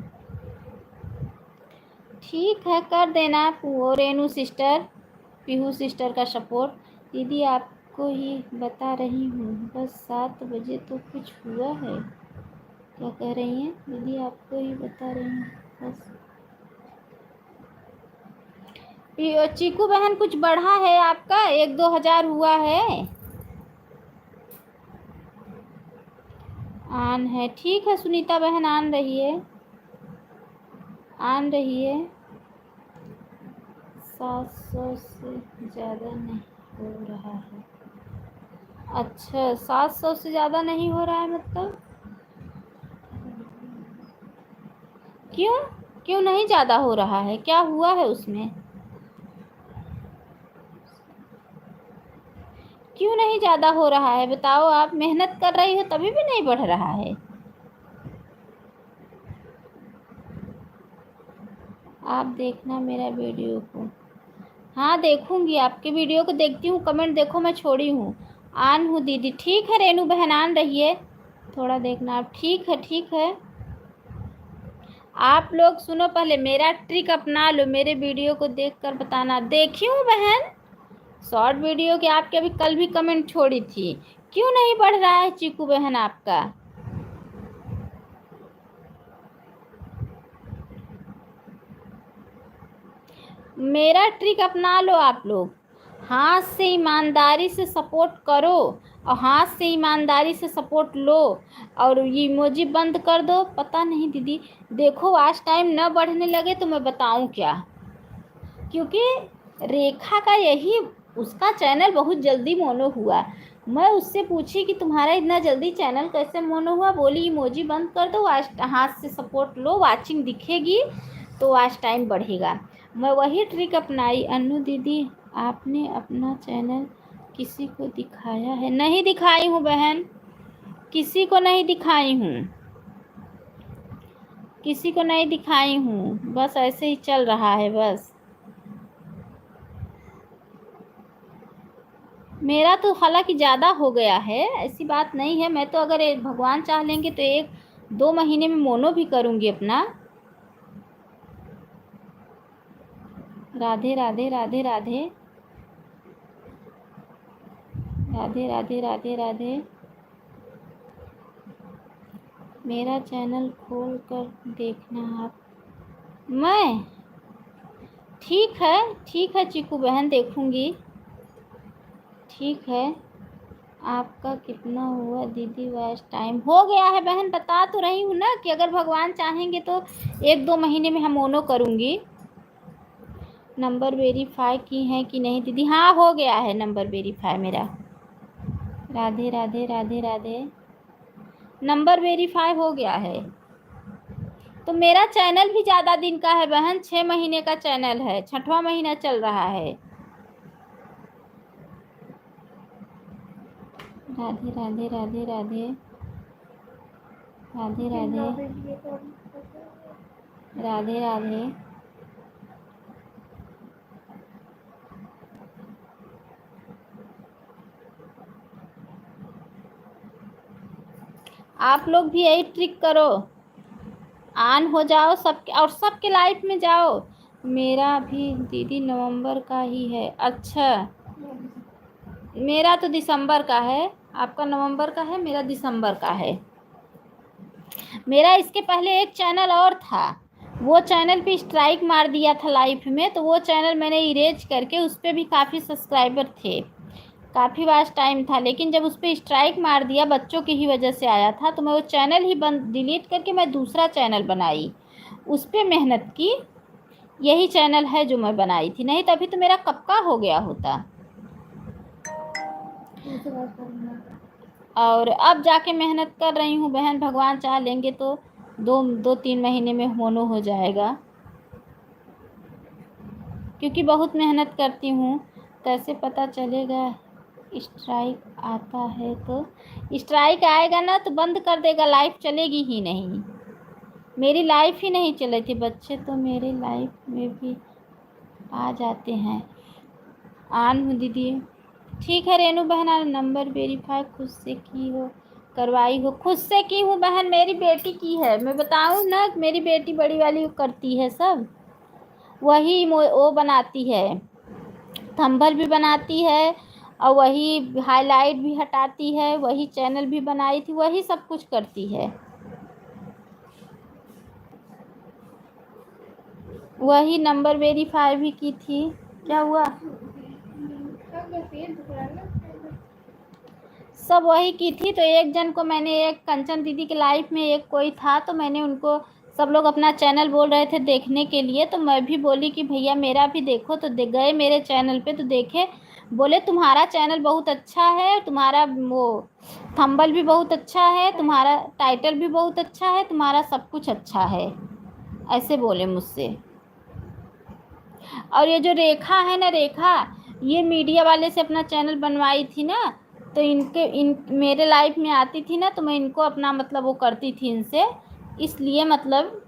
ठीक है, कर देना वो रेनू सिस्टर, पीहू सिस्टर का सपोर्ट। दीदी आप आपको ही बता रही हूँ, बस 7 बजे तो कुछ हुआ है। क्या कह रही हैं दीदी? आपको ही बता रही हूँ बस। ये चीकू बहन कुछ बढ़ा है आपका? 1-2 हज़ार हुआ है? आन है, ठीक है सुनीता बहन, आन रही है, आन रही है। 700 से ज़्यादा नहीं हो रहा है। अच्छा, 700 से ज़्यादा नहीं हो रहा है मतलब क्यों? क्यों नहीं ज़्यादा हो रहा है? क्या हुआ है उसमें? क्यों नहीं ज़्यादा हो रहा है बताओ? आप मेहनत कर रही हो तभी भी नहीं बढ़ रहा है। आप देखना मेरा वीडियो को। हाँ देखूंगी, आपके वीडियो को देखती हूँ। कमेंट देखो, मैं छोड़ी हूँ, आन हूँ दीदी। ठीक है रेनू बहन, आन रही है, थोड़ा देखना आप। ठीक है, ठीक है। आप लोग सुनो, पहले मेरा ट्रिक अपना लो, मेरे वीडियो को देखकर बताना। देखी हूँ बहन शॉर्ट वीडियो के आपके, अभी कल भी कमेंट छोड़ी थी। क्यों नहीं बढ़ रहा है चीकू बहन आपका? मेरा ट्रिक अपना लो आप लोग। हाथ से ईमानदारी से सपोर्ट करो और हाथ से ईमानदारी से सपोर्ट लो और ये इमोजी बंद कर दो। पता नहीं दीदी, देखो आज टाइम न बढ़ने लगे तो मैं बताऊं क्या, क्योंकि रेखा का यही, उसका चैनल बहुत जल्दी मोनो हुआ। मैं उससे पूछी कि तुम्हारा इतना जल्दी चैनल कैसे मोनो हुआ? बोली इमोजी बंद कर दो, आज हाथ से सपोर्ट लो, वाचिंग दिखेगी तो आज टाइम बढ़ेगा। मैं वही ट्रिक अपनाई। अनु दीदी, आपने अपना चैनल किसी को दिखाया है? नहीं दिखाई हूँ बहन, किसी को नहीं दिखाई हूँ, किसी को नहीं दिखाई हूँ, बस ऐसे ही चल रहा है बस। मेरा तो हालांकि ज़्यादा हो गया है, ऐसी बात नहीं है। मैं तो अगर भगवान चाह लेंगे तो 1-2 महीने में मोनो भी करूँगी अपना। राधे राधे राधे राधे राधे राधे राधे राधे। मेरा चैनल खोल कर देखना आप। मैं ठीक है चीकू बहन, देखूँगी। ठीक है। आपका कितना हुआ दीदी? वॉच टाइम हो गया है बहन, बता तो रही हूँ ना कि अगर भगवान चाहेंगे तो 1-2 महीने में हम मोनो करूँगी। नंबर वेरीफाई की है कि नहीं दीदी? हाँ हो गया है नंबर वेरीफाई मेरा। राधे राधे राधे राधे। नंबर वेरीफाई हो गया है। तो मेरा चैनल भी ज़्यादा दिन का है बहन, 6 महीने का चैनल है, 6वां महीना चल रहा है। राधे राधे राधे राधे राधे राधे राधे राधे। आप लोग भी यही ट्रिक करो, ऑन हो जाओ सबके और सबके लाइफ में जाओ। मेरा भी दीदी नवंबर का ही है। अच्छा, मेरा तो दिसंबर का है, आपका नवंबर का है, मेरा दिसंबर का है। मेरा इसके पहले एक चैनल और था, वो चैनल पे स्ट्राइक मार दिया था लाइफ में, तो वो चैनल मैंने इरेज करके, उस पर भी काफ़ी सब्सक्राइबर थे, काफ़ी वास्ट टाइम था, लेकिन जब उस पर स्ट्राइक मार दिया, बच्चों की ही वजह से आया था, तो मैं वो चैनल ही बंद डिलीट करके मैं दूसरा चैनल बनाई, उस पर मेहनत की। यही चैनल है जो मैं बनाई थी, नहीं तो अभी तो मेरा कब का हो गया होता। और अब जाके मेहनत कर रही हूँ बहन, भगवान चाह लेंगे तो 2-3 महीने में मोनो हो जाएगा, क्योंकि बहुत मेहनत करती हूँ। कैसे पता चलेगा स्ट्राइक आता है? तो स्ट्राइक आएगा ना तो बंद कर देगा, लाइफ चलेगी ही नहीं। मेरी लाइफ ही नहीं चली थी, बच्चे तो मेरे लाइफ में भी आ जाते हैं। आन हूँ दीदी। ठीक है रेनू बहन, नंबर वेरीफाई खुद से की हो, करवाई हो? खुद से की हूँ बहन, मेरी बेटी की है। मैं बताऊँ ना, मेरी बेटी बड़ी वाली करती है सब, वही वो बनाती है, थंबल भी बनाती है और वही हाईलाइट भी हटाती है, वही चैनल भी बनाई थी, वही सब कुछ करती है, वही नंबर वेरीफाई भी की थी। क्या हुआ? सब वही की थी। तो एक जन को मैंने, एक कंचन दीदी के लाइफ में एक कोई था, तो मैंने उनको, सब लोग अपना चैनल बोल रहे थे देखने के लिए, तो मैं भी बोली कि भैया मेरा भी देखो, तो गए मेरे चैनल पे तो देखे, बोले तुम्हारा चैनल बहुत अच्छा है, तुम्हारा वो थंबल भी बहुत अच्छा है, तुम्हारा टाइटल भी बहुत अच्छा है, तुम्हारा सब कुछ अच्छा है, ऐसे बोले मुझसे। और ये जो रेखा है ना, रेखा, ये मीडिया वाले से अपना चैनल बनवाई थी ना, तो इन मेरे लाइफ में आती थी ना, तो मैं इनको अपना मतलब वो करती थी इनसे, इसलिए मतलब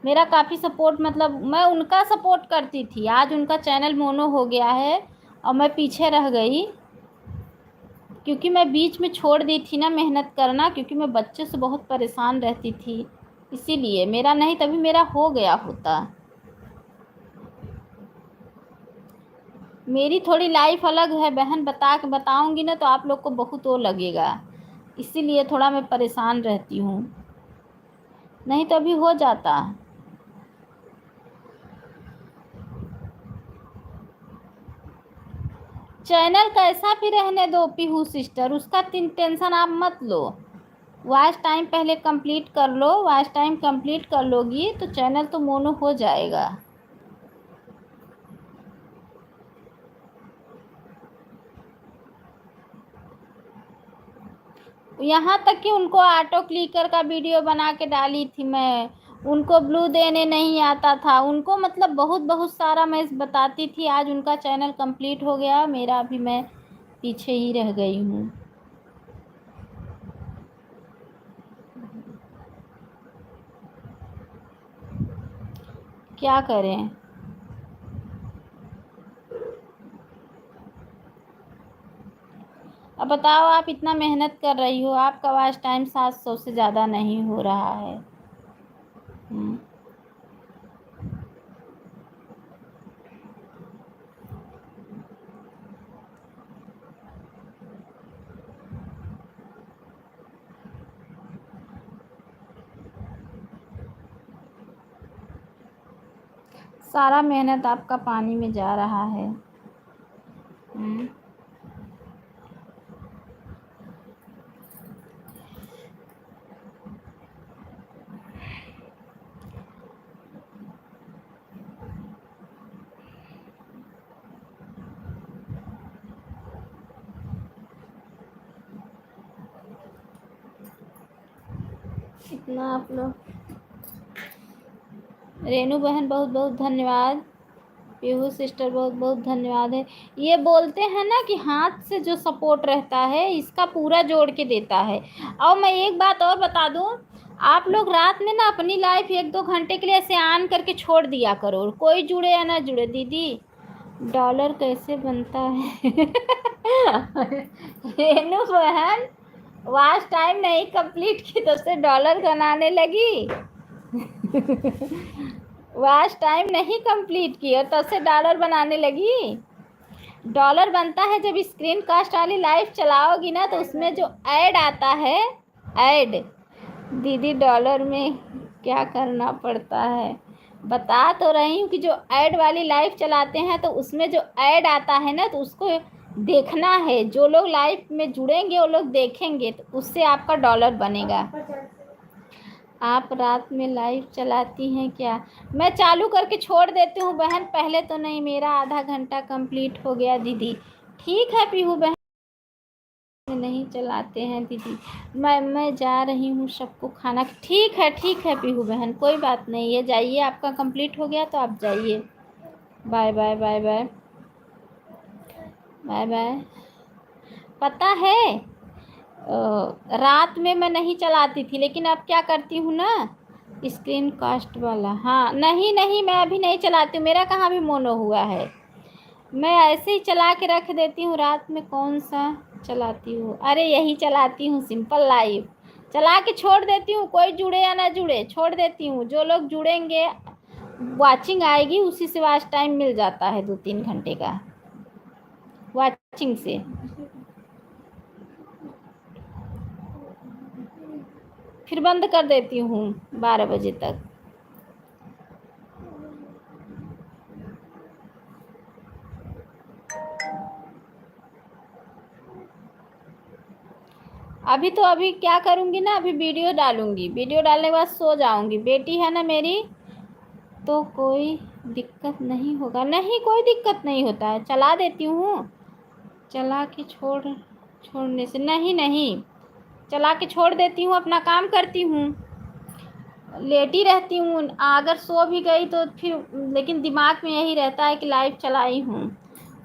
मेरा काफ़ी सपोर्ट, मतलब मैं उनका सपोर्ट करती थी। आज उनका चैनल मोनो हो गया है और मैं पीछे रह गई, क्योंकि मैं बीच में छोड़ दी थी ना मेहनत करना, क्योंकि मैं बच्चे से बहुत परेशान रहती थी, इसीलिए मेरा नहीं, तभी मेरा हो गया होता। मेरी थोड़ी लाइफ अलग है बहन, बताऊंगी ना तो आप लोग को बहुत वो लगेगा, इसीलिए थोड़ा मैं परेशान रहती हूँ, नहीं तो अभी हो जाता। चैनल कैसा भी रहने दो पीहू सिस्टर, उसका टेंशन आप मत लो। वॉच टाइम पहले कंप्लीट कर लो, वॉच टाइम कंप्लीट कर लोगी तो चैनल तो मोनो हो जाएगा। यहाँ तक कि उनको ऑटो क्लिकर का वीडियो बना के डाली थी मैं, उनको ब्लू देने नहीं आता था, उनको मतलब बहुत बहुत सारा मैं बताती थी। आज उनका चैनल कंप्लीट हो गया, मेरा भी मैं पीछे ही रह गई हूँ। क्या करें? अब बताओ, आप इतना मेहनत कर रही हो, आपका वॉच टाइम 700 से ज़्यादा नहीं हो रहा है। सारा मेहनत आपका पानी में जा रहा है। इतना आप लोग, रेनू बहन बहुत बहुत धन्यवाद, पीहू सिस्टर बहुत बहुत धन्यवाद है। ये बोलते हैं ना कि हाथ से जो सपोर्ट रहता है इसका पूरा जोड़ के देता है। और मैं एक बात और बता दूं, आप लोग रात में ना अपनी लाइफ 1-2 घंटे के लिए ऐसे ऑन करके छोड़ दिया करो, कोई जुड़े या ना जुड़े। दीदी डॉलर कैसे बनता है? रेनू बहन वॉच टाइम नहीं कंप्लीट की तो उससे डॉलर बनाने लगी। वॉच टाइम नहीं कंप्लीट की और तब से डॉलर बनाने लगी। डॉलर बनता है जब स्क्रीन कास्ट वाली लाइव चलाओगी ना, तो उसमें जो ऐड आता है, ऐड, दीदी डॉलर में क्या करना पड़ता है बता तो रही हूँ, कि जो ऐड वाली लाइव चलाते हैं तो उसमें जो ऐड आता है ना, तो उसको देखना है। जो लोग लाइव में जुड़ेंगे वो लोग देखेंगे, तो उससे आपका डॉलर बनेगा। आप रात में लाइव चलाती हैं क्या? मैं चालू करके छोड़ देती हूँ बहन, पहले तो नहीं, मेरा आधा घंटा कंप्लीट हो गया दीदी। ठीक है पीहू बहन, नहीं चलाते हैं दीदी, मैं जा रही हूँ सबको खाना। ठीक है पीहू बहन, कोई बात नहीं है, जाइए, आपका कंप्लीट हो गया तो आप जाइए। Bye bye bye bye bye bye. पता है रात में मैं नहीं चलाती थी, लेकिन अब क्या करती हूँ ना, स्क्रीन कास्ट वाला, हाँ नहीं नहीं, मैं अभी नहीं चलाती हूँ, मेरा कहाँ भी मोनो हुआ है। मैं ऐसे ही चला के रख देती हूँ। रात में कौन सा चलाती हूँ? अरे यही चलाती हूँ, सिंपल लाइव चला के छोड़ देती हूँ, कोई जुड़े या ना जुड़े छोड़ देती हूँ। जो लोग जुड़ेंगे, वाचिंग आएगी, उसी से वॉच टाइम मिल जाता है 2-3 घंटे का। वाच वाचिंग से। फिर बंद कर देती हूँ 12 बजे तक। अभी क्या करूँगी ना, अभी वीडियो डालूँगी, वीडियो डालने के बाद सो जाऊँगी। बेटी है ना मेरी, तो कोई दिक्कत नहीं होगा। नहीं, कोई दिक्कत नहीं होता है, चला देती हूँ। चला के छोड़ने से नहीं, चला के छोड़ देती हूँ, अपना काम करती हूँ, लेटी रहती हूँ। अगर सो भी गई तो फिर, लेकिन दिमाग में यही रहता है कि लाइव चलाई हूँ।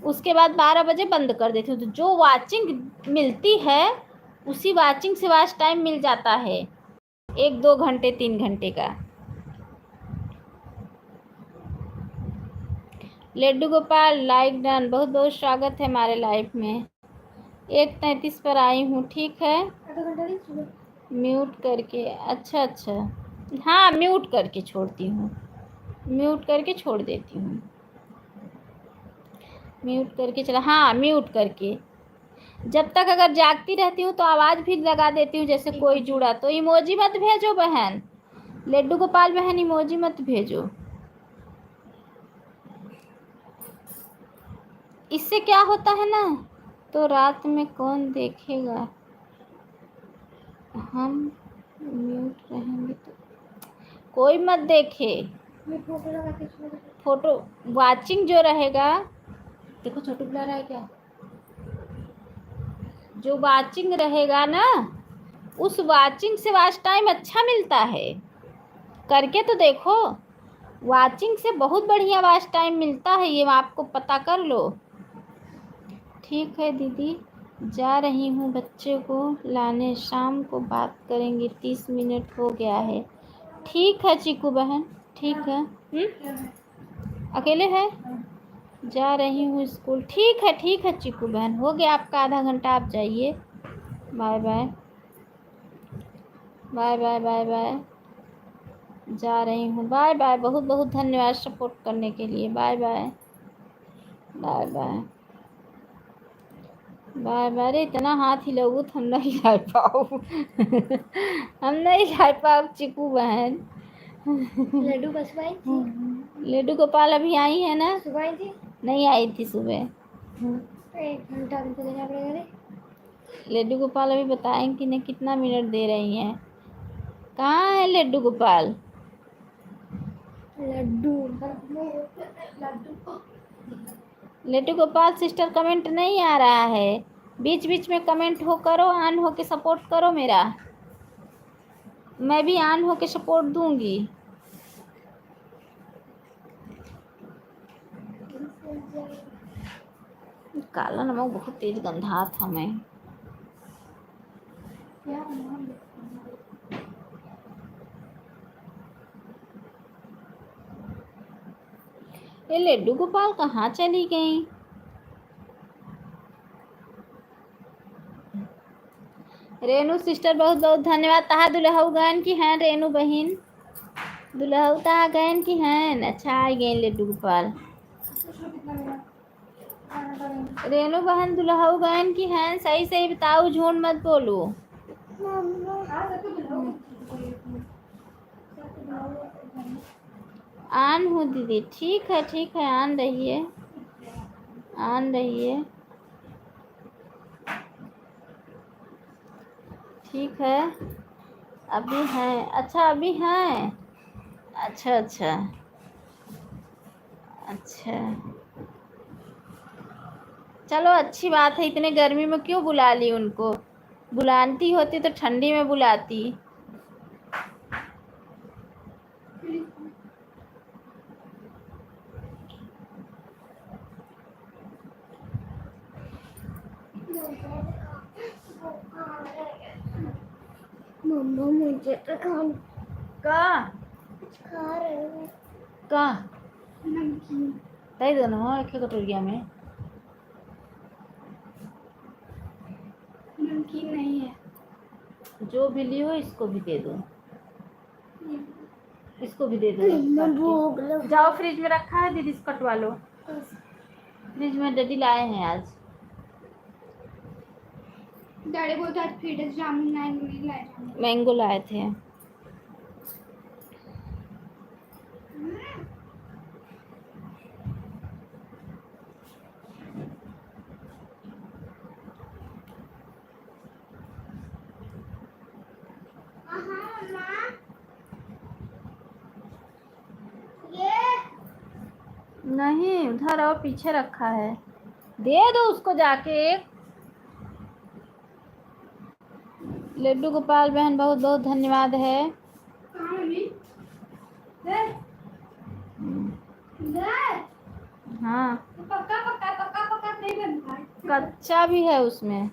उसके बाद 12 बजे बंद कर देती हूँ। तो जो वाचिंग मिलती है उसी वाचिंग से वॉच टाइम मिल जाता है, 1-2 घंटे 3 घंटे का। लड्डू गोपाल लाइक डन, बहुत बहुत स्वागत है हमारे लाइव में। 1:33 पर आई हूँ, ठीक है। म्यूट करके, अच्छा, हाँ, म्यूट करके छोड़ती हूँ, म्यूट करके छोड़ देती हूँ। म्यूट करके चला, हाँ, म्यूट करके। जब तक अगर जागती रहती हूँ तो आवाज़ भी लगा देती हूँ, जैसे कोई जुड़ा तो। इमोजी मत भेजो बहन, लड्डू गोपाल बहन, इमोजी मत भेजो। इससे क्या होता है ना, तो रात में कौन देखेगा, हम म्यूट रहेंगे तो कोई मत देखे। फोटो वाचिंग जो रहेगा, देखो छोटू बुला रहा है क्या, जो वाचिंग रहेगा ना, उस वाचिंग से वॉच टाइम अच्छा मिलता है। करके तो देखो, वाचिंग से बहुत बढ़िया वॉच टाइम मिलता है, ये आपको पता कर लो। ठीक है दीदी, जा रही हूँ बच्चे को लाने, शाम को बात करेंगे, 30 मिनट हो गया है। ठीक है चीकू बहन, ठीक है। अकेले है, जा रही हूँ स्कूल। ठीक है चीकू बहन, हो गया आपका आधा घंटा, आप जाइए। Bye bye bye bye bye bye, जा रही हूँ, बाय बाय। बहुत बहुत धन्यवाद सपोर्ट करने के लिए। Bye bye bye bye bye bye. अरे इतना हाथ हिलाओ तो हम नहीं ला पाओ हम नहीं ला पाओ चीकू बहन। लड्डू बस आई थी, लड्डू गोपाल अभी आई है ना, सुबह आई थी, नहीं आई थी सुबह। तो 1 घंटा उनको देना पड़ेगा रे। लड्डू गोपाल अभी बताएंगे ना कितना मिनट दे रही हैं। कहाँ है लड्डू गोपाल? लड्डू गोपाल सिस्टर कमेंट नहीं आ रहा है, बीच बीच में कमेंट हो करो, ऑन हो के सपोर्ट करो मेरा, मैं भी ऑन हो के सपोर्ट दूंगी। काला नमक बहुत तेज गंधा था। मैं ये लड्डू गोपाल कहाँ चली गई? रेनू सिस्टर बहुत बहुत धन्यवाद। तहा दुल्हऊ गहन की हैं रेनू बहन, दुल्हऊ तहा गहन की हैं। अच्छा आ गए लड्डू गोपाल। रेनू बहन दुल्हऊ गहन की हैं, सही सही बताओ, झूठ मत बोलो। आन हूँ दीदी, ठीक है, आन रहिए, आन रहिए, ठीक है। अभी हैं, अच्छा अभी हैं, अच्छा चलो अच्छी बात है। इतने गर्मी में क्यों बुला ली उनको, बुलाती होती तो ठंडी में बुलाती। मम्मा मुझे तो खा रहे हो का नमकीन। दे दो ना एक कटोरिया में। नमकीन नहीं है, जो भी लियो इसको भी दे दो, इसको भी दे दो। भूख लग, जाओ फ्रिज में रखा है दीदी, से कटवा लो। फ्रिज में डैडी लाए हैं आज। डैडी बोलते आज फ्रीडम जामुन नहीं लाए जामुन। मैंगो लाए थे। नहीं, उधर और पीछे रखा है, दे दो उसको जाके। लड्डू गोपाल बहन बहुत बहुत धन्यवाद है। हाँ, पक्का पक्का पक्का पक्का नहीं बनता है। कच्चा भी है उसमें।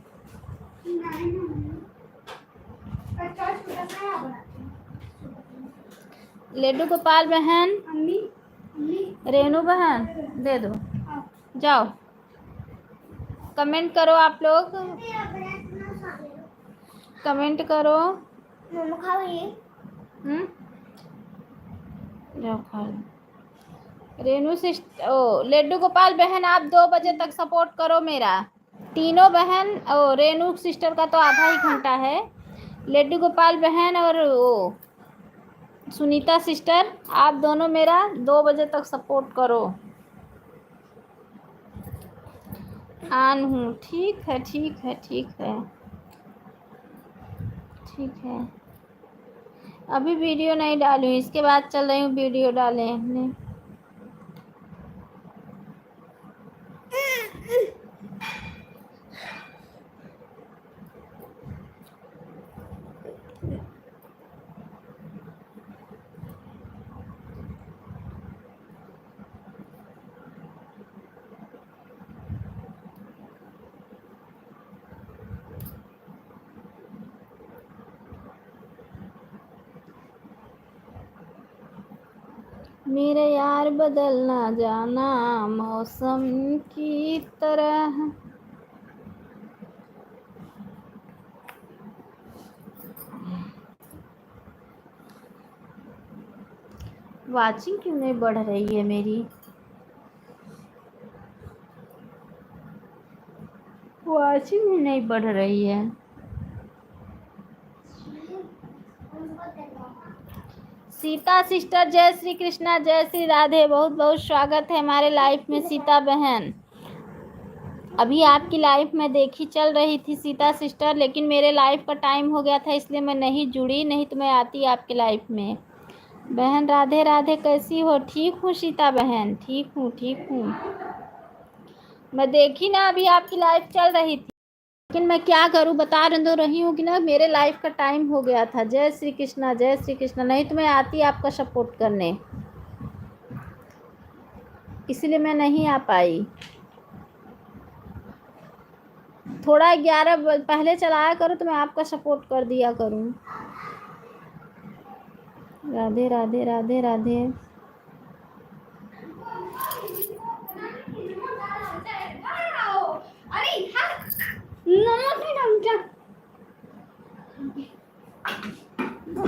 अच्छा छोटा सा बनाते हैं। लड्डू गोपाल बहन, अम्मी अम्मी रेनू बहन, दे दो, जाओ कमेंट करो आप लोग, कमेंट करो। मम्मा खाओ ये। जाओ खा लो। रेनू सिस्टर, ओ लड्डू गोपाल बहन, आप 2 बजे तक सपोर्ट करो मेरा। तीनों बहन, ओ रेनू सिस्टर का तो आधा ही घंटा है। लड्डू गोपाल बहन और ओ सुनीता सिस्टर, आप दोनों मेरा 2 बजे तक सपोर्ट करो। आन हूँ, ठीक है ठीक है ठीक है ठीक है। अभी वीडियो नहीं डाली हूँ, इसके बाद चल रही हूँ वीडियो डालने। मेरे यार बदल ना जाना मौसम की तरह। वाचिंग क्यों नहीं बढ़ रही है मेरी? वाचिंग ही नहीं बढ़ रही है। सीता सिस्टर, जय श्री कृष्णा, जय श्री राधे, बहुत बहुत स्वागत है हमारे लाइफ में सीता बहन। अभी आपकी लाइफ में देखी चल रही थी सीता सिस्टर, लेकिन मेरे लाइफ का टाइम हो गया था इसलिए मैं नहीं जुड़ी, नहीं तो मैं आती आपकी लाइफ में। बहन राधे राधे, कैसी हो? ठीक हूँ सीता बहन, ठीक हूँ ठीक हूँ। मैं देखी ना अभी आपकी लाइफ चल रही थी, लेकिन मैं क्या करूं, बता रही हूँ कि ना मेरे लाइफ का टाइम हो गया था। जय श्री कृष्णा, जय श्री कृष्णा, नहीं तो मैं आती आपका सपोर्ट करने, इसलिए मैं नहीं आ पाई। थोड़ा 11 पहले चलाया करो तो मैं आपका सपोर्ट कर दिया करूं। राधे राधे राधे राधे।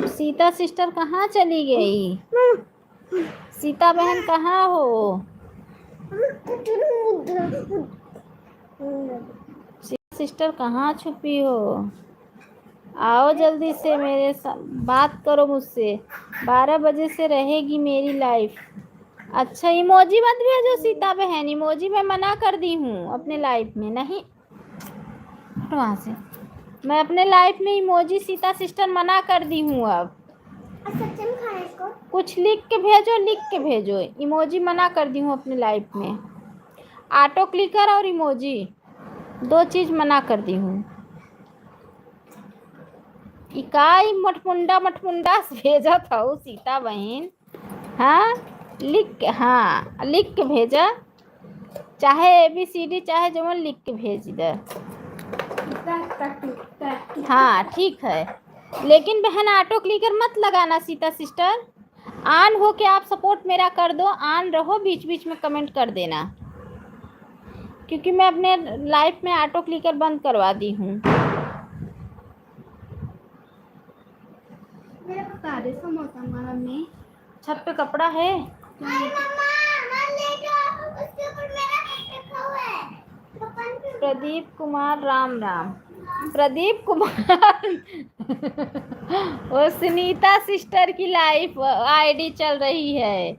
सीता सिस्टर कहाँ चली गई? सीता बहन कहाँ हो? सीता सिस्टर कहाँ छुपी हो? आओ जल्दी से मेरे साथ बात करो मुझसे। 12 बजे से रहेगी मेरी लाइफ। अच्छा, इमोजी मत भेजो सीता बहन, इमोजी मैं मना कर दी हूँ अपने लाइफ में, नहीं वहाँ से मैं अपने लाइफ में इमोजी सीता सिस्टर मना कर दी हूँ। अब कुछ लिख के भेजो, लिख के भेजो, इमोजी मना कर दी हूँ अपने लाइफ में। ऑटो क्लिकर और इमोजी 2 चीज़ मना कर दी हूँ। इकाई मठमुंडा मठमुंडा भेजा था वो सीता बहन। हाँ लिख के, हाँ लिख के भेजा, चाहे ABCD चाहे जो मन लिख के भेज दे। हाँ ठीक है, लेकिन बहन ऑटो क्लिकर मत लगाना सीता सिस्टर। ऑन हो के आप सपोर्ट मेरा कर दो, ऑन रहो, बीच बीच में कमेंट कर देना, क्योंकि मैं अपने लाइफ में ऑटो क्लिकर बंद करवा दी हूँ। छत पे कपड़ा है। प्रदीप कुमार, राम राम। प्रदीप कुमार वो सुनीता सिस्टर की लाइफ आईडी चल रही है।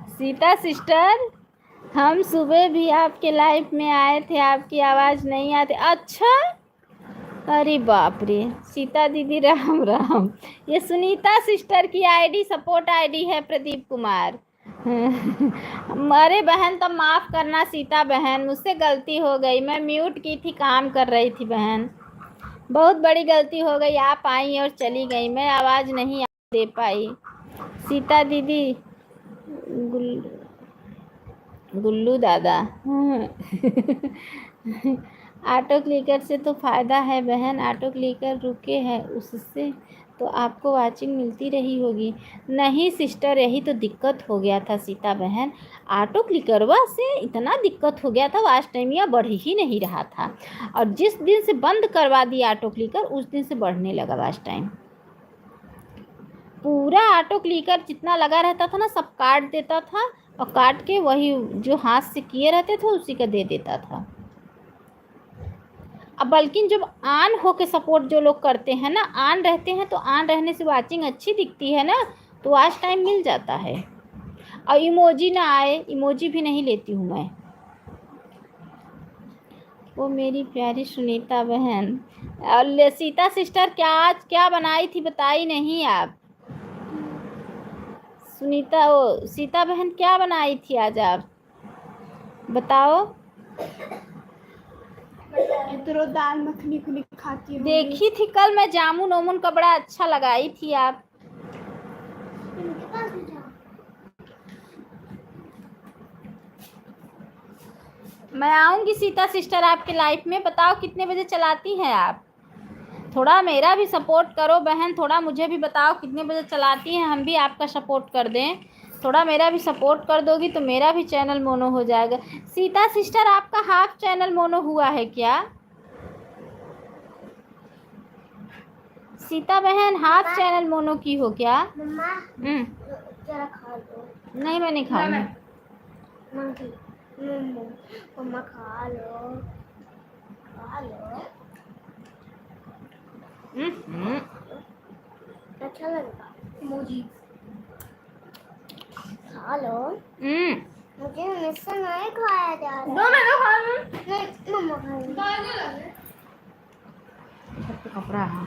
सीता सिस्टर, हम सुबह भी आपके लाइफ में आए थे, आपकी आवाज़ नहीं आती। अच्छा, अरे बाप रे, सीता दीदी राम राम। ये सुनीता सिस्टर की आईडी सपोर्ट आईडी है प्रदीप कुमार। अरे बहन तब माफ़ करना सीता बहन, मुझसे गलती हो गई, मैं म्यूट की थी, काम कर रही थी बहन, बहुत बड़ी गलती हो गई। आप आई और चली गई, मैं आवाज़ नहीं दे पाई। सीता दीदी, गुल्लू दादा। ऑटो क्लिकर से तो फ़ायदा है बहन, ऑटो क्लिकर रुके हैं, उससे तो आपको वाचिंग मिलती रही होगी। नहीं सिस्टर, यही तो दिक्कत हो गया था सीता बहन, ऑटो क्लिकरवा से इतना दिक्कत हो गया था, वाच टाइमिया बढ़ ही नहीं रहा था, और जिस दिन से बंद करवा दिया ऑटो क्लिकर उस दिन से बढ़ने लगा वाच टाइम। पूरा ऑटो क्लिकर जितना लगा रहता था ना सब काट देता था, और काट के वही जो हाथ से किए रहते थे उसी का दे देता था। अब बल्कि जब ऑन हो के सपोर्ट जो लोग करते हैं ना, ऑन रहते हैं तो ऑन रहने से वाचिंग अच्छी दिखती है ना, तो वॉच टाइम मिल जाता है। और इमोजी ना आए, इमोजी भी नहीं लेती हूँ मैं। वो मेरी प्यारी सुनीता बहन। और सीता सिस्टर, क्या आज क्या बनाई थी बताई नहीं आप। सुनीता, वो सीता बहन क्या बनाई थी आज आप, बताओ। तो रोज दाल मखनी खुली खाती हूँ। देखी थी कल मैं, जामुन ओमुन का बड़ा अच्छा लगाई थी आप। इनके पास भी जाओ। मैं आऊँगी सीता सिस्टर आपके लाइफ में, बताओ कितने बजे चलाती हैं आप। थोड़ा मेरा भी सपोर्ट करो बहन, थोड़ा मुझे भी बताओ कितने बजे चलाती हैं, हम भी आपका सपोर्ट कर दें। थोड़ा मेरा भी सपोर्ट कर दोगी तो मेरा भी चैनल मोनो हो जाएगा। सीता सिस्टर, आपका हाफ चैनल मोनो हुआ है क्या। सीता बहन, हाफ चैनल मोनो की हो क्या। मम्मा जरा खा लो। नहीं मैं नहीं खाऊंगी। मम्मा खा लो, खा लो। अच्छा लगेगा इमोजी, खा लो। मुझे मुझसे नहीं खाया जा रहा। दो मैं तो खा लूं। नहीं मम्मा खाएंगी। कपड़ा है।